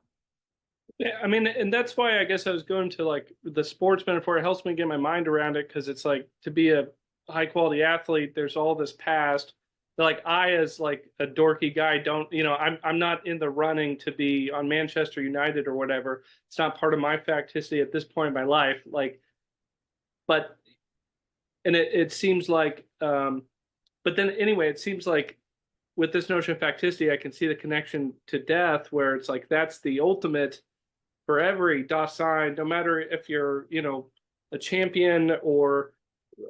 Yeah, I mean, and that's why I guess I was going to like the sports metaphor. It helps me get my mind around it because it's like to be a high quality athlete, there's all this past. Like I, as like a dorky guy, don't I'm not in the running to be on Manchester United or whatever. It's not part of my facticity at this point in my life. Like, but and it seems like, but then anyway, it seems like with this notion of facticity, I can see the connection to death, where it's like that's the ultimate for every Dasein, no matter if you're, a champion or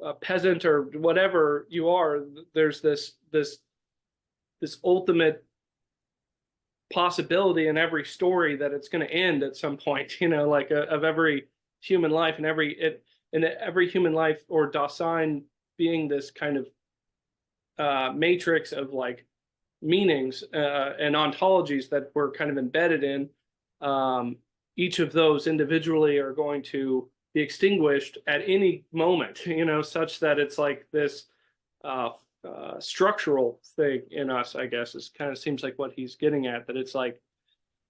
a peasant or whatever you are, there's this ultimate possibility in every story that it's going to end at some point, like of every human life and every human life or Dasein being this kind of matrix of like meanings and ontologies that we're kind of embedded in. Each of those individually are going to be extinguished at any moment, such that it's like this structural thing in us, I guess, is kind of seems like what he's getting at, that it's like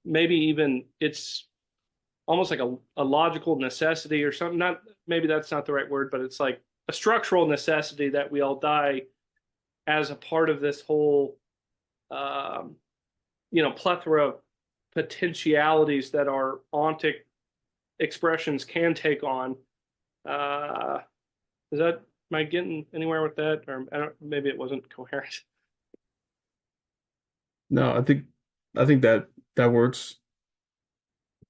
maybe even it's almost like a logical necessity or something. Not maybe that's not the right word, but it's like a structural necessity that we all die as a part of this whole, plethora of potentialities that our ontic expressions can take on. Is that, am I getting anywhere with that? Or maybe it wasn't coherent. no, I think that works.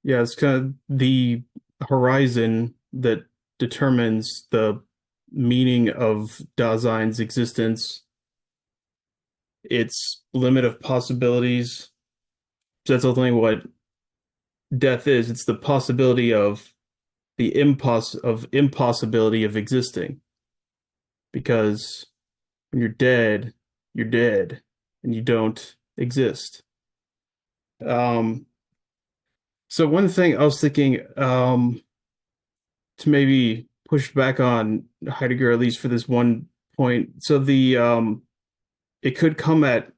Yeah, it's kind of the horizon that determines the meaning of Dasein's existence, its limit of possibilities. So that's ultimately what death is. It's the possibility of the impossibility of existing. Because when you're dead, and you don't exist. So one thing I was thinking, to maybe push back on Heidegger, at least for this one point. So it could come at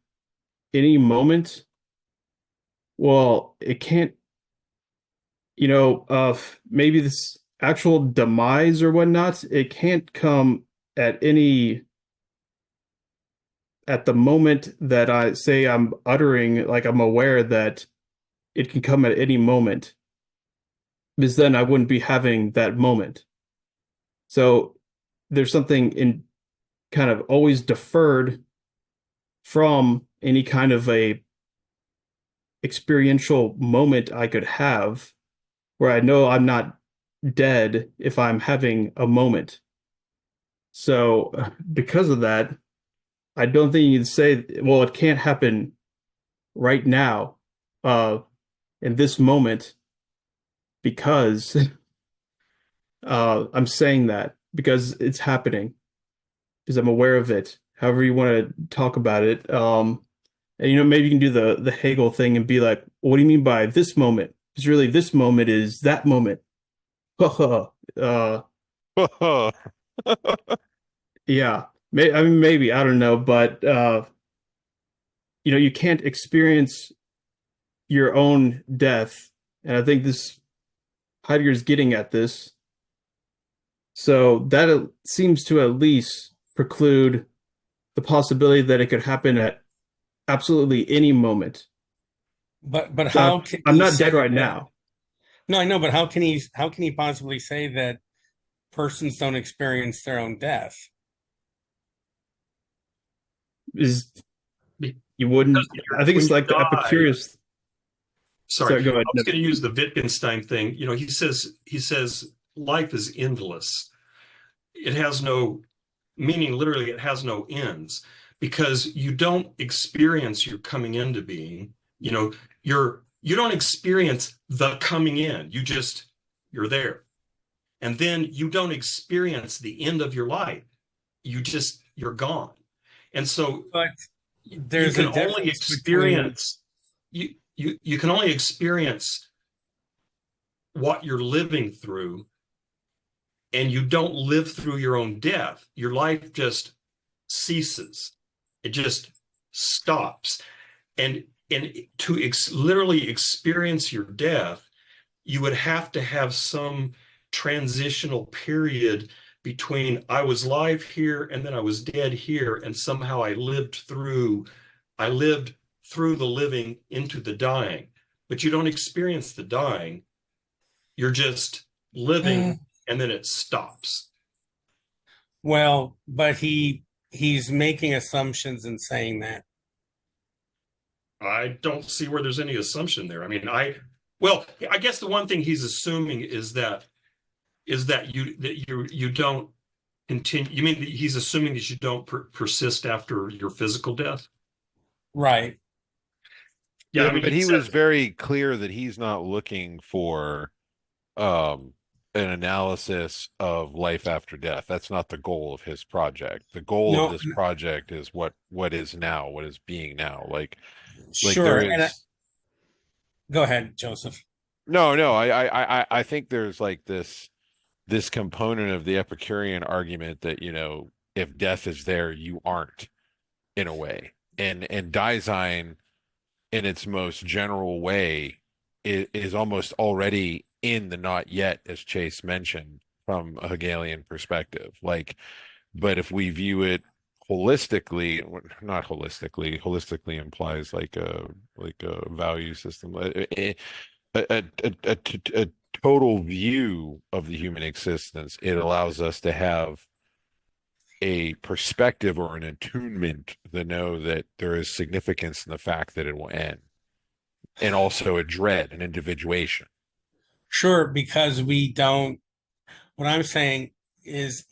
any moment. Well, it can't, maybe this actual demise or whatnot, it can't come at the moment that I say I'm uttering, like I'm aware that it can come at any moment, because then I wouldn't be having that moment. So there's something in kind of always deferred from any kind of a experiential moment I could have where I know I'm not dead if I'm having a moment. So because of that, I don't think you'd say, well, it can't happen right now, in this moment, because I'm saying that because it's happening, because I'm aware of it. However you want to talk about it. And maybe you can do the Hegel thing and be like, what do you mean by this moment? Because really this moment is that moment. uh, yeah. I mean, maybe, I don't know, but you can't experience your own death. And I think this Heidegger's getting at this. So that seems to at least preclude the possibility that it could happen at absolutely any moment. But So how can I'm he not say dead right that? now. No, I know, but how can he possibly say that persons don't experience their own death? Is Because you wouldn't? I think when it's you like the die, Epicurus. sorry, Go I ahead. was going to use the Wittgenstein thing. You know, he says life is endless. It has no meaning, literally, it has no ends because you don't experience your coming into being. You know, you don't experience the coming in. You're there. And then you don't experience the end of your life. You're gone. And so But you there's can a only difference between experience you can only experience what you're living through, and you don't live through your own death. Your life just ceases. It just stops. And to literally experience your death, you would have to have some transitional period between I was live here and then I was dead here, and somehow I lived through the living into the dying. But you don't experience the dying. You're just living and then it stops. well, but he's making assumptions in saying that. I don't see where there's any assumption there. I mean, well, I guess the one thing he's assuming is that you don't continue. You mean he's assuming that you don't persist after your physical death? Right. Yeah, Yeah, I mean, but he he said, was very clear that he's not looking for um an analysis of life after death. That's not the goal of his project. The goal of No, this project is what is now, what is being now. Like sure. there And is go ahead, Joseph. no, I think there's like this component of the Epicurean argument that, you know, if death is there, you aren't, in a way. And Dasein, in its most general way, is almost already in the not yet, as Chase mentioned, from a Hegelian perspective. Like, but if we view it holistically, not holistically, holistically implies like a value system, a total view of the human existence. It allows us to have a perspective or an attunement to know that there is significance in the fact that it will end, and also a dread, an individuation. Sure, because we don't, what I'm saying is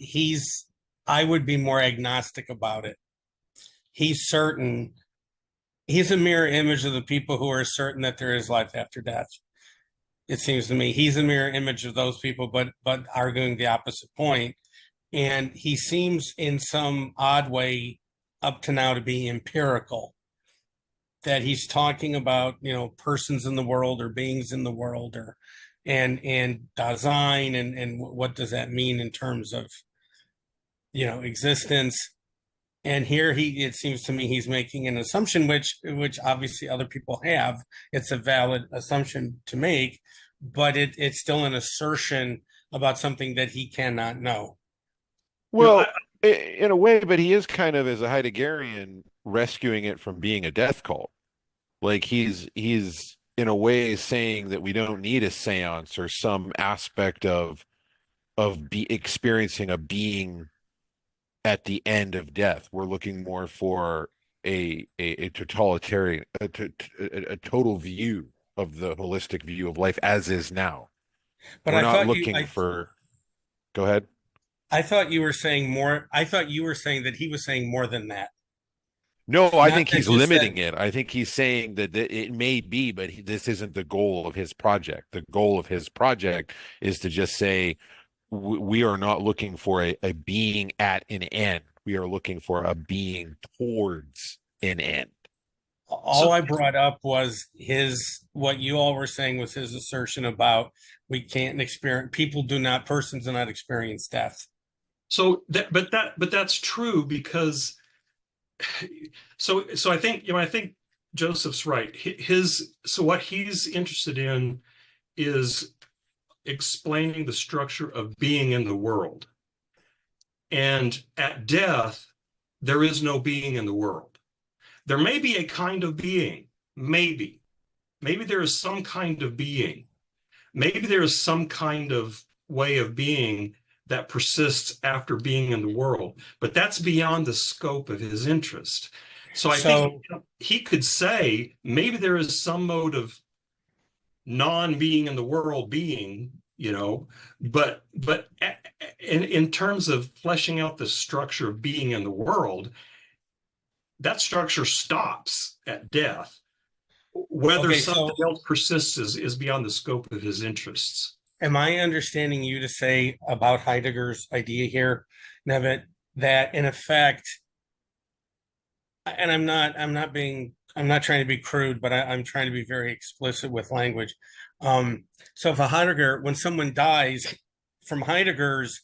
I would be more agnostic about it. He's certain, he's a mirror image of the people who are certain that there is life after death. It seems to me he's a mirror image of those people, but arguing the opposite point. And he seems in some odd way up to now to be empirical, that he's talking about, you know, persons in the world or beings in the world, or and Dasein, and what does that mean in terms of, you know, existence. And here it seems to me he's making an assumption, which obviously other people have. It's a valid assumption to make, but it's still an assertion about something that he cannot know. you know, Well, in a way, but he is kind of, as a Heideggerian, rescuing it from being a death cult. Like he's in a way saying that we don't need a seance or some aspect of be experiencing a being at the end of death. We're looking more for a totalitarian, a total view of the holistic view of life as is now. But We're not looking for. Go ahead. I thought you were saying more. I thought you were saying that he was saying more than that. No, I Not think that he's just limiting that. it. I think he's saying that it may be, but this isn't the goal of his project. The goal of his project is to just say, we are not looking for a being at an end. We are looking for a being towards an end. All so I brought up was what you all were saying was his assertion about we can't experience, persons do not experience death. but that's true because so I think Joseph's right. So what he's interested in is explaining the structure of being in the world. And at death, there is no being in the world. There may be a kind of being, maybe. Maybe there is some kind of being. Maybe there is some kind of way of being that persists after being in the world, but that's beyond the scope of his interest. So I think he could say maybe there is some mode of non-being in the world being, but in terms of fleshing out the structure of being in the world, that structure stops at death. Whether Okay, something so else persists is beyond the scope of his interests. am I understanding you to say about Heidegger's idea here, Nevitt, that in effect, and I'm not trying to be crude, but I'm trying to be very explicit with language. So for Heidegger, when someone dies, from Heidegger's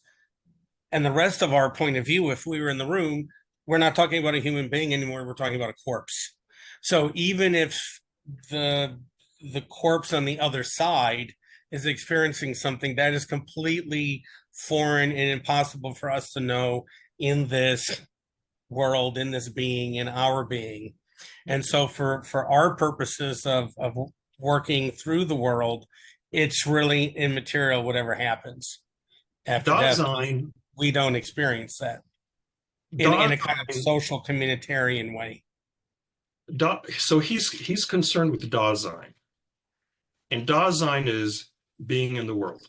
and the rest of our point of view, if we were in the room, we're not talking about a human being anymore. We're talking about a corpse. So even if the the corpse on the other side is experiencing something that is completely foreign and impossible for us to know in this world, in this being, in our being. And so for our purposes of working through the world, it's really immaterial whatever happens after death. Dasein, We don't experience that in a kind of social communitarian way. So he's concerned with Dasein, and Dasein is being in the world.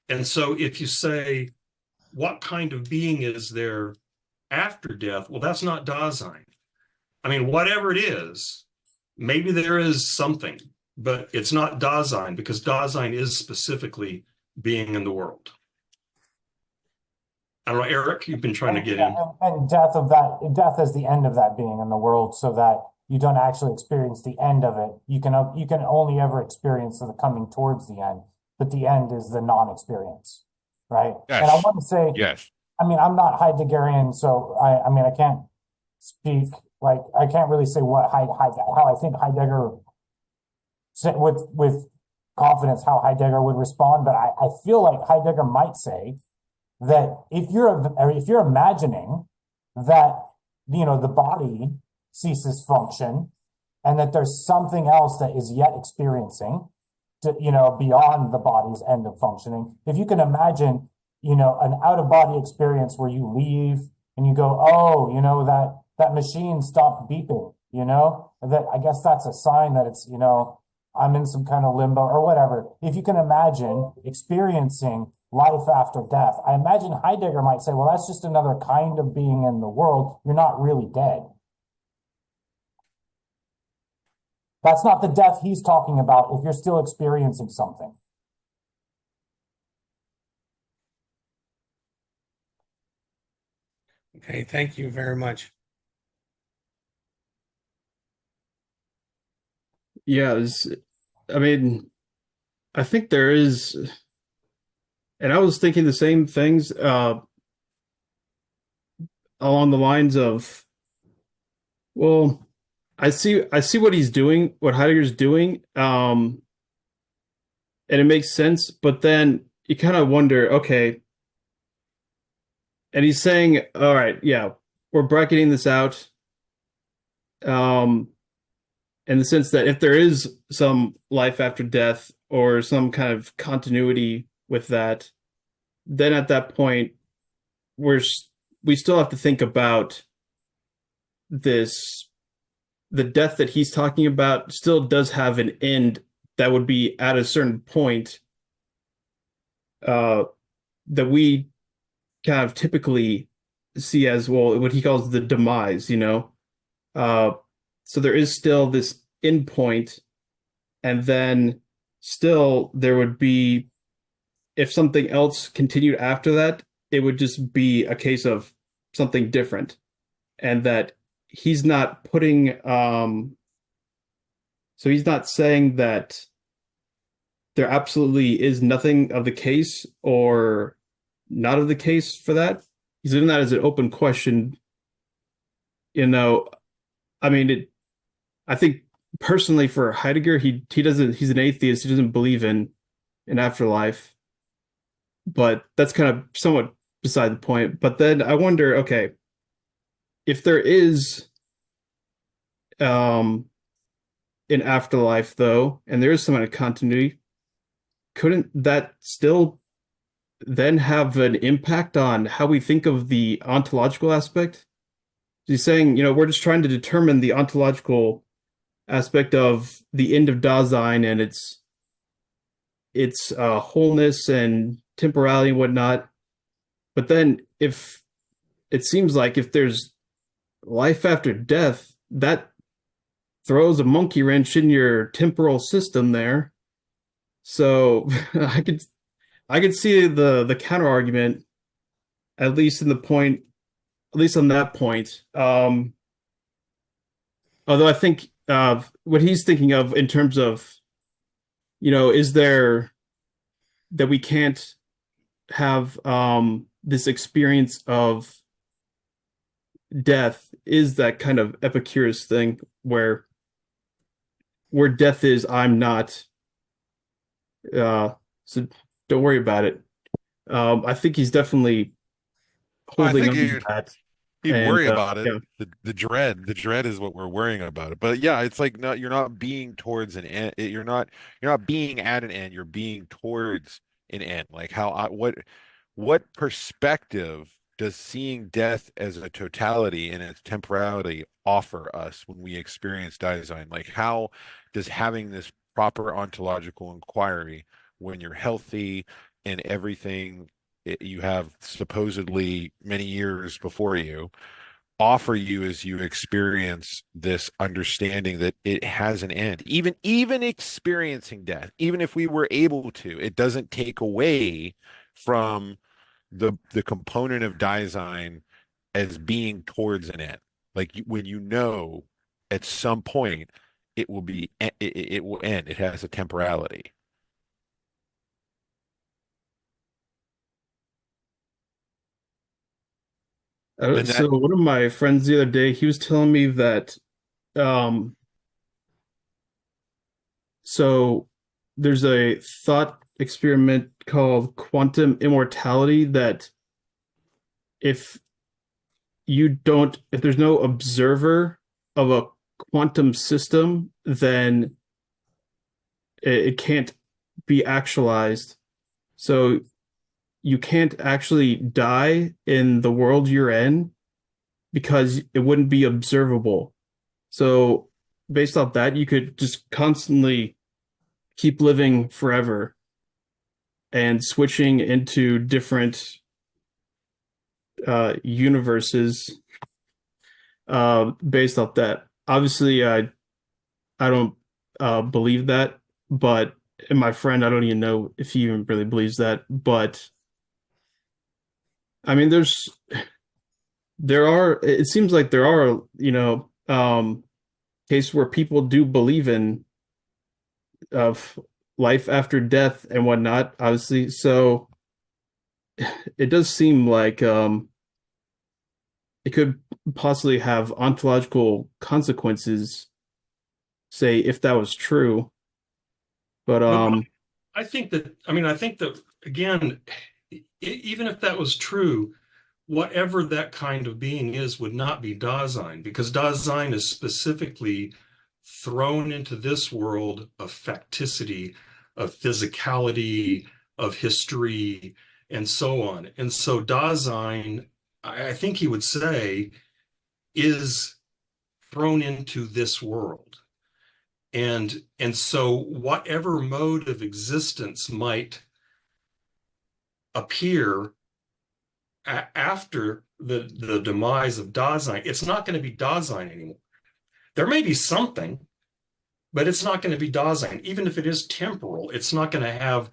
And so if you say, what kind of being is there after death? Well, that's not Dasein. I mean, whatever it is, maybe there is something, but it's not Dasein, because Dasein is specifically being in the world. I don't know, Eric, you've been trying to get in. And death is the end of that being in the world, so that you don't actually experience the end of it. You can only ever experience the coming towards the end, but the end is the non-experience, right? Yes. And I want to say, Yes. I mean, I'm not Heideggerian, so I mean, I can't speak, like, I can't really say how I think Heidegger said with confidence how Heidegger would respond, but I feel like Heidegger might say that if you're imagining that, the body ceases function and that there's something else that is yet experiencing beyond the body's end of functioning, if you can imagine, an out-of-body experience where you leave and you go, oh, that machine stopped beeping, that I guess that's a sign that it's, I'm in some kind of limbo or whatever. If you can imagine experiencing life after death, I imagine Heidegger might say, well, that's just another kind of being in the world. You're not really dead. That's not the death he's talking about if you're still experiencing something. Okay, thank you very much. Yeah, I mean, I think there is, and I was thinking the same things along the lines of, well, I see what he's doing, what Heidegger's doing, and it makes sense, but then you kind of wonder, okay, and he's saying, all right, yeah, we're bracketing this out, in the sense that if there is some life after death or some kind of continuity with that, then at that point, we still have to think about this. The death that he's talking about still does have an end that would be at a certain point that we kind of typically see as, well, what he calls the demise, so there is still this end point, and then still there would be, if something else continued after that, it would just be a case of something different, and that he's not putting, so he's not saying that there absolutely is nothing of the case or not of the case for that. He's leaving that as an open question. I mean, I think personally for Heidegger, he doesn't, he's an atheist. He doesn't believe in an afterlife, but that's kind of somewhat beside the point. But then I wonder, okay, if there is an afterlife though, and there is some kind of continuity, couldn't that still then have an impact on how we think of the ontological aspect? He's saying, we're just trying to determine the ontological aspect of the end of Dasein and its its wholeness and temporality and whatnot. But then if it seems like if there's life after death, that throws a monkey wrench in your temporal system there. So I could see the counter argument, at least in the point, at least on that point. Although I think what he's thinking of in terms of, is there that we can't have this experience of death is that kind of Epicurus thing where death is, I'm not. So don't worry about it. I think he's definitely I holding think on to that. you'd And worry about it. yeah, The dread is what we're worrying about it. But yeah, it's like not you're not being towards an end. You're not being at an end. You're being towards an end. Like what perspective does seeing death as a totality and its temporality offer us when we experience Dasein? Like how does having this proper ontological inquiry when you're healthy and everything you have supposedly many years before you offer you as you experience this understanding that it has an end. Even experiencing death, even if we were able to, it doesn't take away from the component of Dasein as being towards an end. Like when you know at some point it will end. It has a temporality. And so that one of my friends the other day, he was telling me that um, so there's a thought experiment called quantum immortality that if if there's no observer of a quantum system, then it can't be actualized. So you can't actually die in the world you're in because it wouldn't be observable. So based off that, you could just constantly keep living forever and switching into different universes based off that. Obviously, I don't believe that, but and my friend, I don't even know if he even really believes that. But I mean, there are. It seems like there are, cases where people do believe in of life after death and whatnot. Obviously, so it does seem like it could possibly have ontological consequences, say if that was true. But But I think that again, even if that was true, whatever that kind of being is would not be Dasein, because Dasein is specifically thrown into this world of facticity, of physicality, of history, and so on. And so Dasein, I think he would say, is thrown into this world. And so whatever mode of existence might appear after the demise of Dasein, it's not going to be Dasein anymore. There may be something, but it's not going to be Dasein. Even if it is temporal, it's not going to have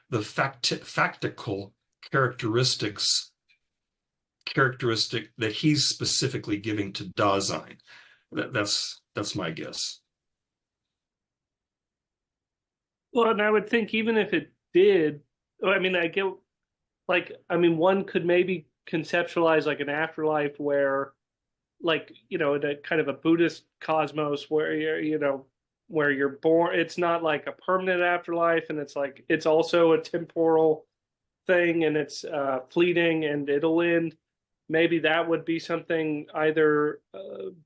the factical characteristic that he's specifically giving to Dasein. That's my guess. Well, and I would think even if it did, I mean, I get like, I mean, one could maybe conceptualize like an afterlife where, like, in a kind of a Buddhist cosmos where where you're born, it's not like a permanent afterlife, and it's like it's also a temporal thing, and it's fleeting, and it'll end. Maybe that would be something either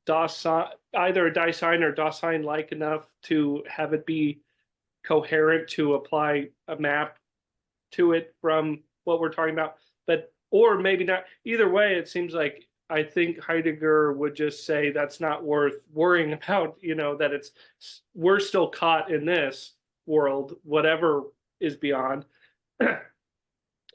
either a Dasein or Dasein like enough to have it be coherent to apply a map to it from what we're talking about. But or maybe not. Either way, it seems like I think Heidegger would just say that's not worth worrying about. That we're still caught in this world, whatever is beyond.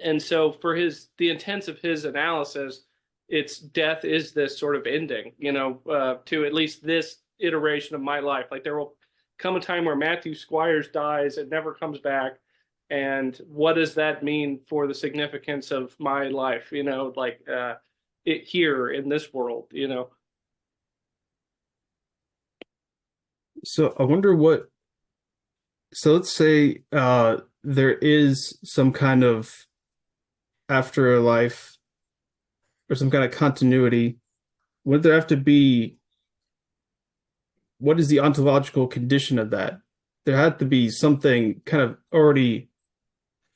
And so for the intents of his analysis, it's death is this sort of ending, to at least this iteration of my life. Like there will come a time where Matthew Squires dies and never comes back. And what does that mean for the significance of my life? It here in this world, So I wonder what. So let's say there is some kind of afterlife or some kind of continuity. Would there have to be? What is the ontological condition of that? There had to be something kind of already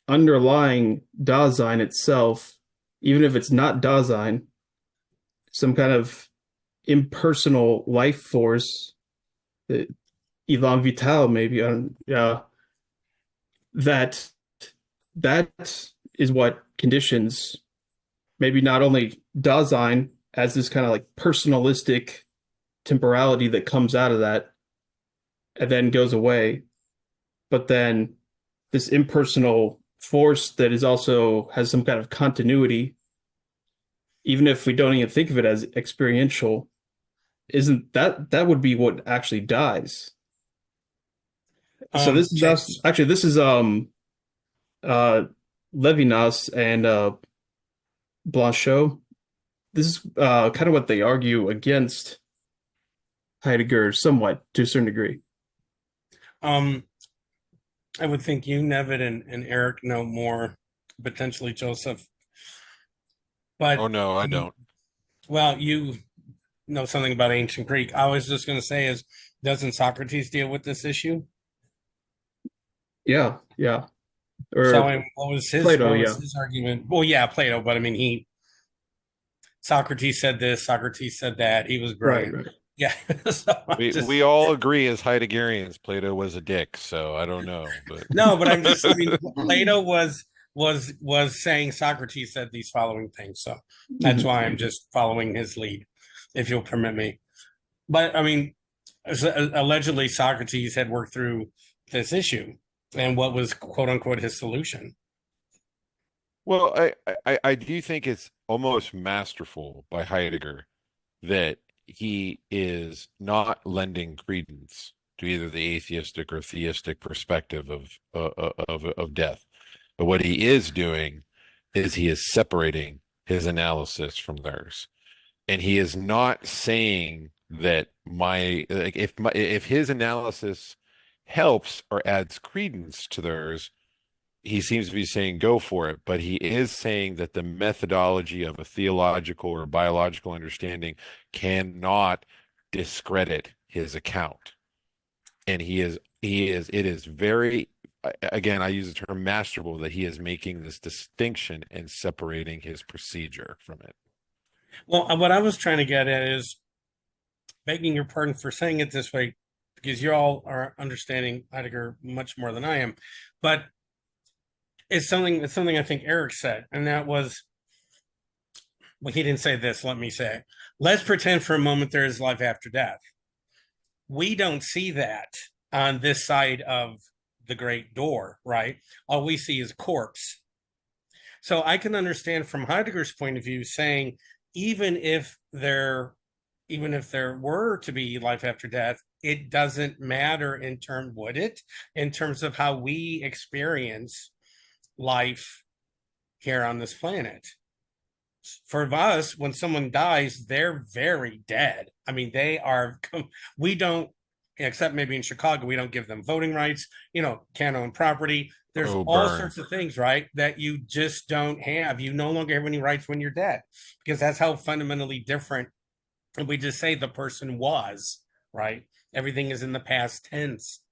underlying Dasein itself, even if it's not Dasein, some kind of impersonal life force, elan vital, maybe. That is what conditions maybe not only Dasein as this kind of like personalistic temporality that comes out of that and then goes away, but then this impersonal force that is also has some kind of continuity, even if we don't even think of it as experiential, isn't that would be what actually dies. So this is actually this is Levinas and Blanchot. This is kind of what they argue against Heidegger somewhat to a certain degree. I would think you, Nevin, and Eric know more, potentially Joseph. But Oh no, I don't. Well, you know something about ancient Greek. I was just going to say is, doesn't Socrates deal with this issue? Yeah. Or so what was his Plato, his argument? Well, yeah, Plato, but I mean Socrates said this, Socrates said that. He was great. Right. Yeah. So we all agree as Heideggerians, Plato was a dick, so I don't know. But no, but I mean, Plato was saying Socrates said these following things. So that's why I'm just following his lead, if you'll permit me. But I mean, allegedly Socrates had worked through this issue and what was quote unquote his solution. Well, I do think it's almost masterful by Heidegger that he is not lending credence to either the atheistic or theistic perspective of death. But what he is doing is he is separating his analysis from theirs. And he is not saying that if his analysis helps or adds credence to theirs, he seems to be saying go for it, but he is saying that the methodology of a theological or biological understanding cannot discredit his account. And it is very, again, I use the term masterful, that he is making this distinction and separating his procedure from it. Well, what I was trying to get at is, begging your pardon for saying it this way, because you all are understanding Heidegger much more than I am, but it's something I think Eric said, and that was, well, he didn't say this, let me say it. Let's pretend for a moment there is life after death. We don't see that on this side of the great door, right? All we see is corpse. So I can understand from Heidegger's point of view saying, even if there were to be life after death, it doesn't matter in terms of how we experience life here on this planet. For us, when someone dies, they're very dead. I mean, we don't, except maybe in Chicago, we don't give them voting rights, can't own property. There's all sorts of things, right, that you just don't have. You no longer have any rights when you're dead, because that's how fundamentally different. And we just say the person was, right? Everything is in the past tense.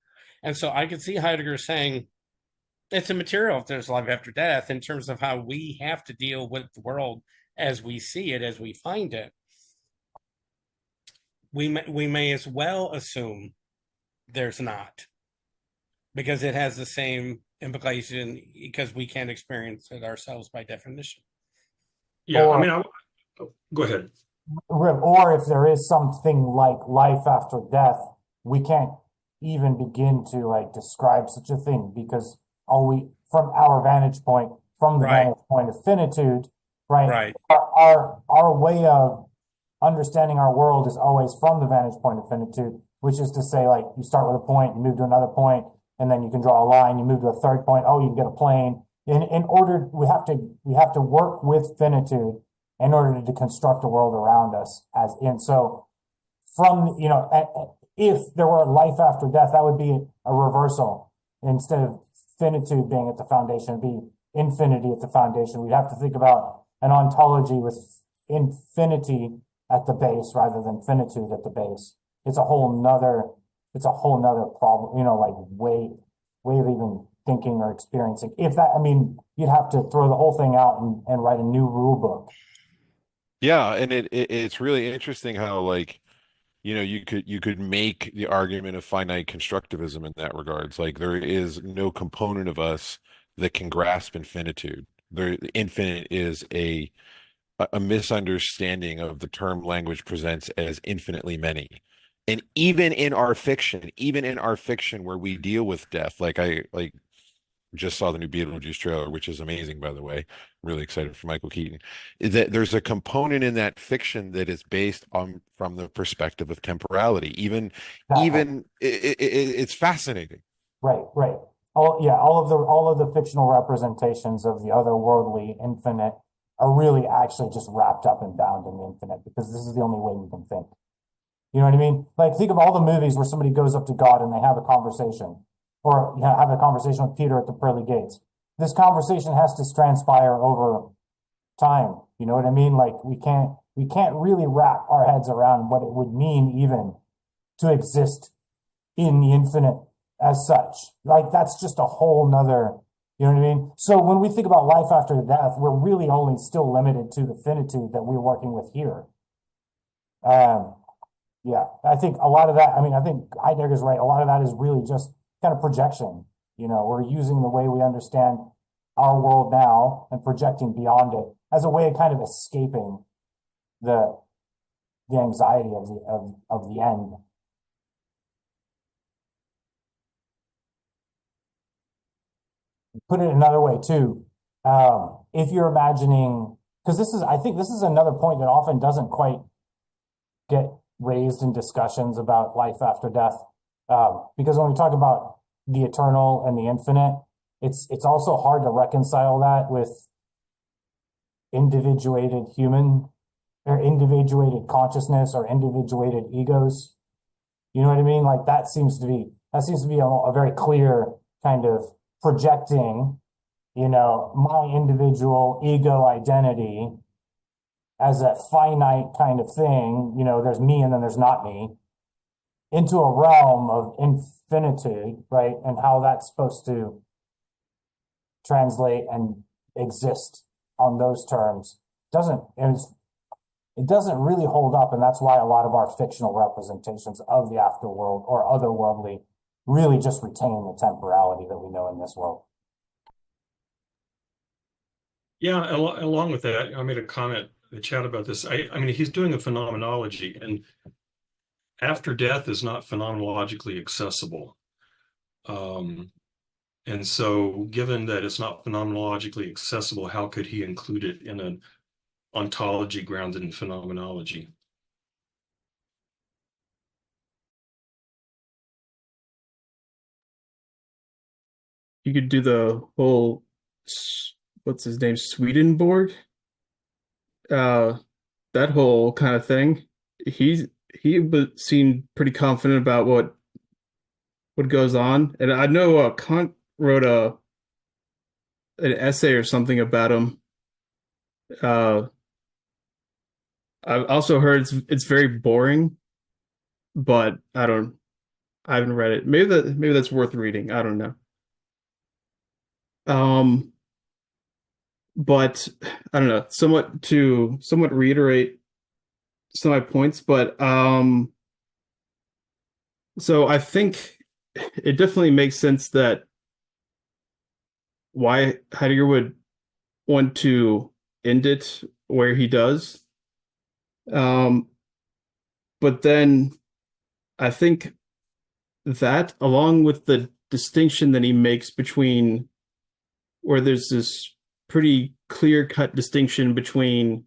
And so I could see Heidegger saying, it's immaterial if there's life after death in terms of how we have to deal with the world as we see it, as we find it. We may as well assume there's not, because it has the same implication, because we can't experience it ourselves by definition. Yeah, I mean, go ahead. Or if there is something like life after death, we can't even begin to describe such a thing, because from our vantage point, from the Right. vantage point of finitude, right? Right. Our way of understanding our world is always from the vantage point of finitude, which is to say, like, you start with a point, you move to another point, and then you can draw a line, you move to a third point, oh, you can get a plane. In order, we have to work with finitude in order to construct a world around us as in. So from, if there were life after death, that would be a reversal. Instead of finitude being at the foundation, it'd be infinity at the foundation. We'd have to think about an ontology with infinity at the base rather than finitude at the base. It's a whole nother problem, like way of even thinking or experiencing. If that, I mean, you'd have to throw the whole thing out and write a new rule book. Yeah, and it's really interesting how, like, you could make the argument of finite constructivism in that regards. Like, there is no component of us that can grasp infinitude. The infinite is a misunderstanding of the term language presents as infinitely many. And even in our fiction where we deal with death, like I just saw the new Beetlejuice trailer, which is amazing, by the way. Really excited for Michael Keaton. Is that there's a component in that fiction that is based on from the perspective of temporality. It's fascinating. Right. All of the fictional representations of the otherworldly infinite are really actually just wrapped up and bound in the infinite because this is the only way we can think. You know what I mean? Like, think of all the movies where somebody goes up to God and they have a conversation, or have a conversation with Peter at the pearly gates. This conversation has to transpire over time. You know what I mean? Like, we can't really wrap our heads around what it would mean even to exist in the infinite as such. Like, that's just a whole nother, you know what I mean? So when we think about life after death, we're really only still limited to the finitude that we're working with here. Yeah, I think a lot of that, I think Heidegger's right. A lot of that is really just kind of projection. We're using the way we understand our world now and projecting beyond it as a way of kind of escaping the anxiety of the end. Put it another way too. If you're imagining, because I think this is another point that often doesn't quite get raised in discussions about life after death. Because when we talk about the eternal and the infinite, it's also hard to reconcile that with individuated human or individuated consciousness or individuated egos. You know what I mean? Like, that seems to be a very clear kind of projecting, my individual ego identity as a finite kind of thing. There's me and then there's not me, into a realm of infinitude, right? And how that's supposed to translate and exist on those terms it doesn't really hold up. And that's why a lot of our fictional representations of the afterworld or otherworldly really just retain the temporality that we know in this world. Yeah, along with that, I made a comment, a chat about this. I mean, he's doing a phenomenology, and after death is not phenomenologically accessible. And so, given that it's not phenomenologically accessible, how could he include it in an ontology grounded in phenomenology? You could do the whole, what's his name, Swedenborg? That whole kind of thing. He seemed pretty confident about what goes on, and I know Kant wrote an essay or something about him. I've also heard it's very boring, but I haven't read it. Maybe that's worth reading. I don't know. But I don't know, somewhat reiterate some of my points, but so I think it definitely makes sense that why Heidegger would want to end it where he does. But then I think that, along with the distinction that he makes between where there's this pretty clear-cut distinction between,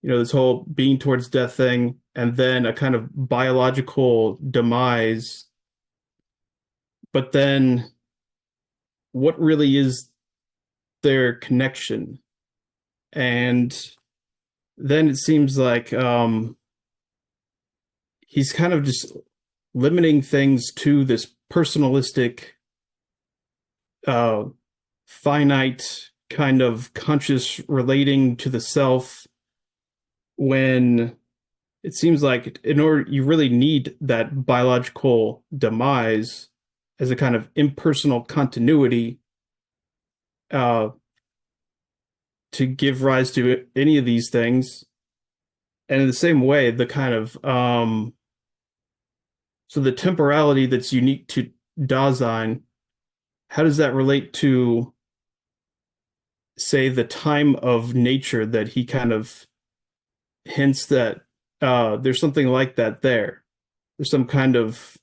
this whole being towards death thing and then a kind of biological demise. But then what really is their connection? And then it seems like he's kind of just limiting things to this personalistic, finite kind of conscious relating to the self, when it seems like in order you really need that biological demise as a kind of impersonal continuity to give rise to any of these things. And in the same way, the kind of so the temporality that's unique to Dasein, how does that relate to, say, the time of nature that he kind of hints that there's something like that there? There's some kind of,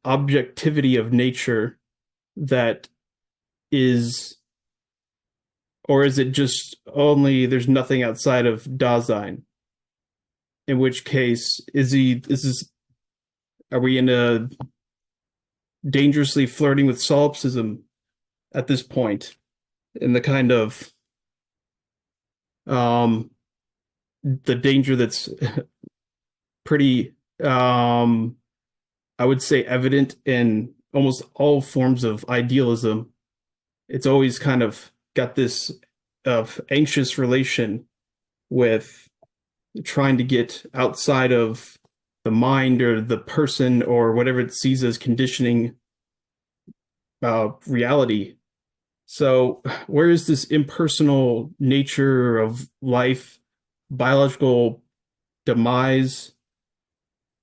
objectivity of nature that is, or is it just only there's nothing outside of Dasein? In which case, are we in a dangerously flirting with solipsism at this point? In the kind of the danger that's pretty I would say evident in almost all forms of idealism. It's always kind of got this anxious relation with trying to get outside of the mind or the person or whatever it sees as conditioning reality. So where is this impersonal nature of life, biological demise,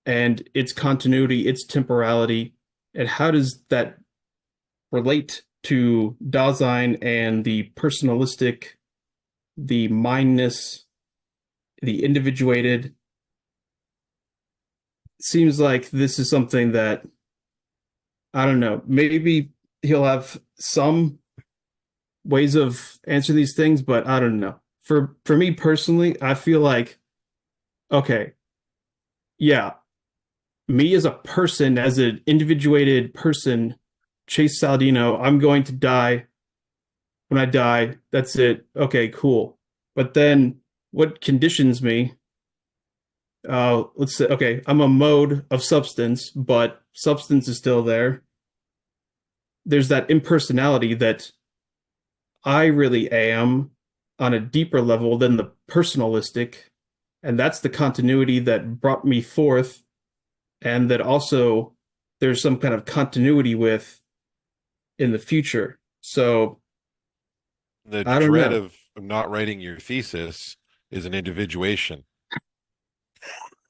and its continuity, its temporality, and how does that relate to Dasein and the personalistic, the mindness, the individuated? It seems like this is something that, I don't know, maybe he'll have some ways of answering these things, but I don't know. For me personally, I feel like, okay, yeah, me as a person, as an individuated person, Chase Saladino, I'm going to die. When I die, that's it. Okay, cool. But then what conditions me? Let's say, okay, I'm a mode of substance, but substance is still there. There's that impersonality that I really am on a deeper level than the personalistic. And that's the continuity that brought me forth, and that also there's some kind of continuity with in the future. So The I don't dread know. of not writing your thesis is an individuation.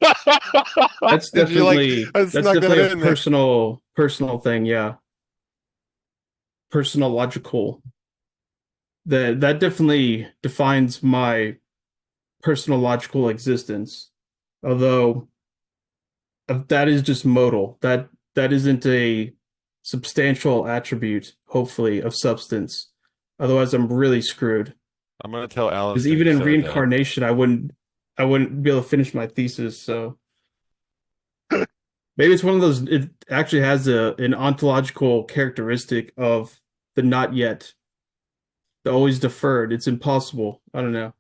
That's Did you like? definitely I that's snuck that definitely a in there. personal thing, yeah. Personal logical. That definitely defines my personal logical existence. Although that is just modal. That isn't a substantial attribute, hopefully, of substance. Otherwise, I'm really screwed. I'm gonna tell Because Alistair even you in said that. reincarnation, I wouldn't be able to finish my thesis. So maybe it's one of those. It actually has an ontological characteristic of the not yet, the always deferred. It's impossible. I don't know.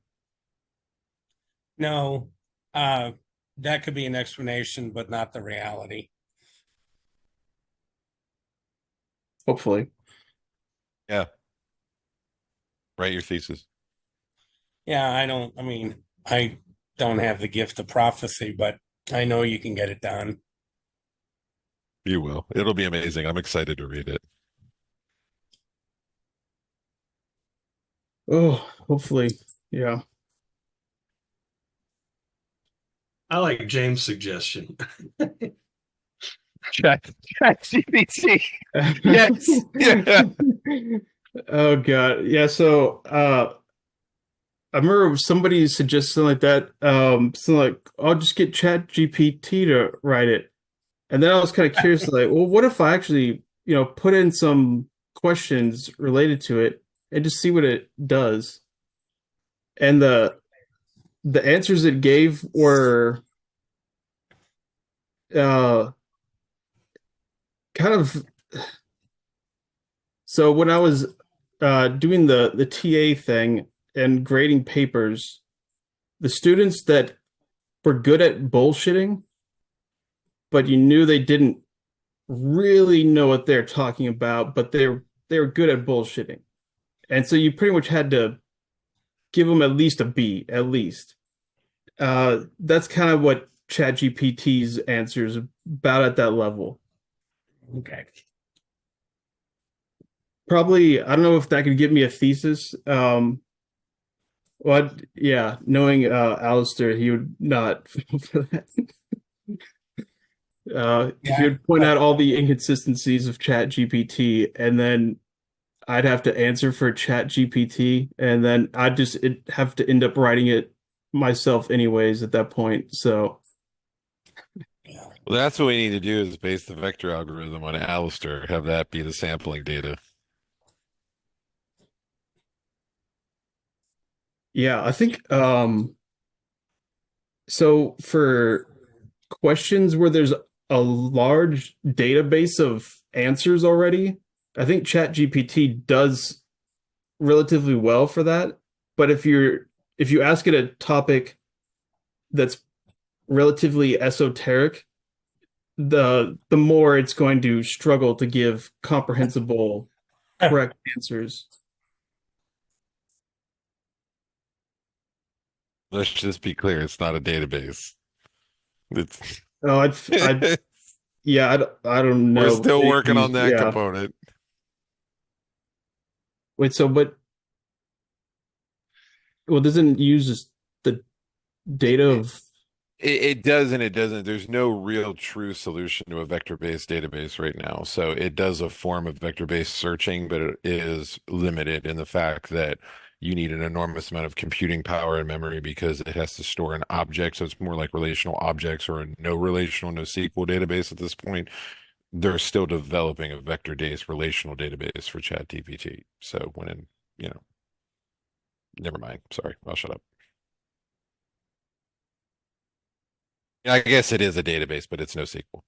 No, that could be an explanation, but not the reality. Hopefully, Yeah, write your thesis. Yeah, I don't have the gift of prophecy, but I know you can get it done. You will. It'll be amazing. I'm excited to read it. oh, hopefully, yeah. I like James' suggestion. ChatGPT. Yes. Yeah. Oh God. Yeah, so I remember somebody suggested something like that. Something like, I'll just get Chat GPT to write it. And then I was kind of curious, like, well, what if I actually, put in some questions related to it and just see what it does. And the answers it gave were kind of, so when I was doing the TA thing and grading papers, the students that were good at bullshitting, but you knew they didn't really know what they're talking about, but they were good at bullshitting. And so you pretty much had to give them at least a B, at least. That's kind of what ChatGPT's answers about at that level. Okay. Probably, I don't know if that could get me a thesis. Yeah, knowing Alistair, he would not fall for that. He would point out all the inconsistencies of ChatGPT, and then I'd have to answer for ChatGPT, and then I'd have to end up writing it myself anyways at that point. So Well, that's what we need to do is base the vector algorithm on Alistair, have that be the sampling data. yeah, I think so for questions where there's a large database of answers already, I think ChatGPT does relatively well for that. But if you ask it a topic that's relatively esoteric, the more it's going to struggle to give comprehensible, correct answers. Let's just be clear, it's not a database. It's Oh, yeah, I don't know. We're still working on that Yeah. component. Wait, so but well, doesn't it use the data of It does and it doesn't. There's no real true solution to a vector-based database right now. So it does a form of vector-based searching, but it is limited in the fact that you need an enormous amount of computing power and memory because it has to store an object. So it's more like relational objects or a no relational, no SQL database at this point. They're still developing a vector-based relational database for ChatGPT. So never mind. Sorry, I'll shut up. I guess it is a database, but it's no SQL.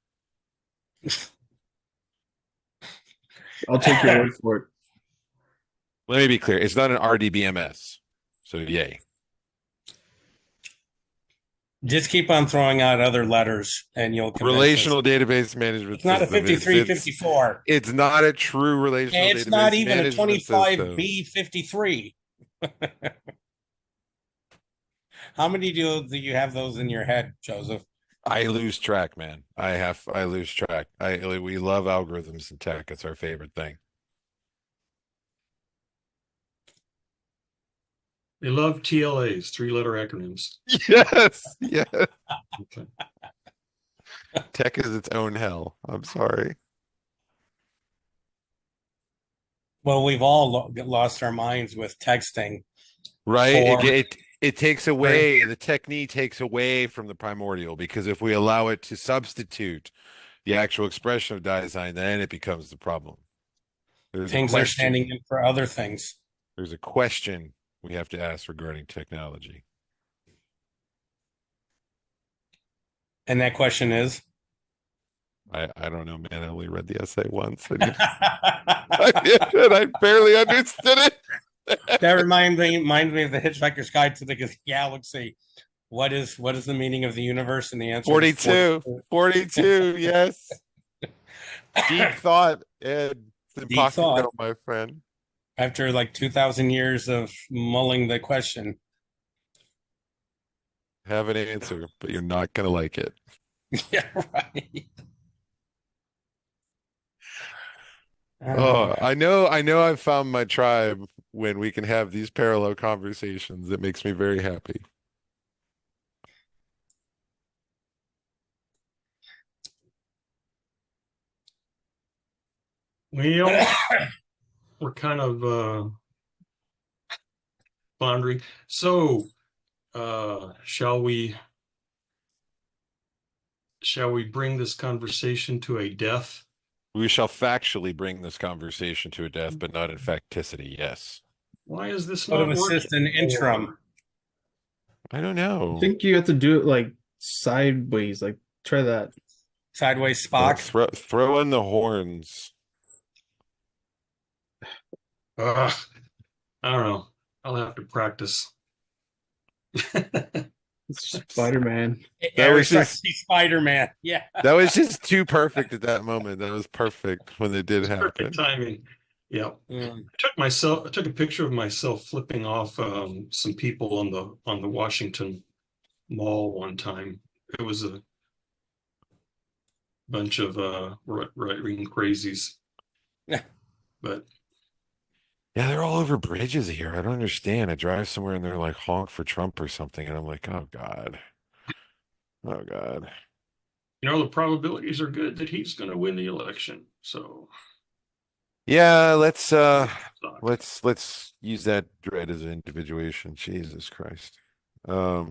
I'll take your word for it. Let me be clear. It's not an RDBMS. So yay. Just keep on throwing out other letters and you'll convince Relational us. database management It's not a system. 5354. It's not a true relational database. It's not even a management system. 25B53. How many do you have those in your head, Joseph? I lose track, man. I lose track. We love algorithms in tech. It's our favorite thing. They love TLAs, three-letter acronyms. Yes, yes. Okay. Tech is its own hell. I'm sorry. Well, we've all lost our minds with texting. Right? For- It takes away, the technique takes away from the primordial because if we allow it to substitute the actual expression of design, then it becomes the problem. Things are standing in for other things. There's a question we have to ask regarding technology. And that question is? I don't know, man. I only read the essay once. I barely understood it. That reminds me of the Hitchhiker's Guide to the Galaxy. What is the meaning of the universe? And the answer 42. 42, yes. Deep thought, Ed. Deep thought. My friend. After like 2,000 years of mulling the question. Have an answer, but you're not going to like it. Yeah, right. Oh, I know I've found my tribe when we can have these parallel conversations. It makes me very happy. Well, we're kind of pondering. So, shall we bring this conversation to a death? We shall factually bring this conversation to a death, but not in facticity. Yes. Why is this Sort not of assist working? an interim. I don't I know. think you have to do it like sideways. Like try that. Sideways Well, Spock. throw in the horns. I don't know. I'll have to practice. Spider-Man. That was Eric just Spider-Man. Yeah. that was just too perfect at that moment. That was perfect when it did happen. Perfect timing. Yeah. Mm. I took a picture of myself flipping off some people on the Washington Mall one time. It was a bunch of right-wing crazies. Yeah. But Yeah, they're all over bridges here. I don't understand. I drive somewhere and they're like honk for Trump or something, and I'm like, oh God. Oh God. you know, the probabilities are good that he's going to win the election. So Yeah, let's suck. let's use that dread as an individuation. Jesus Christ.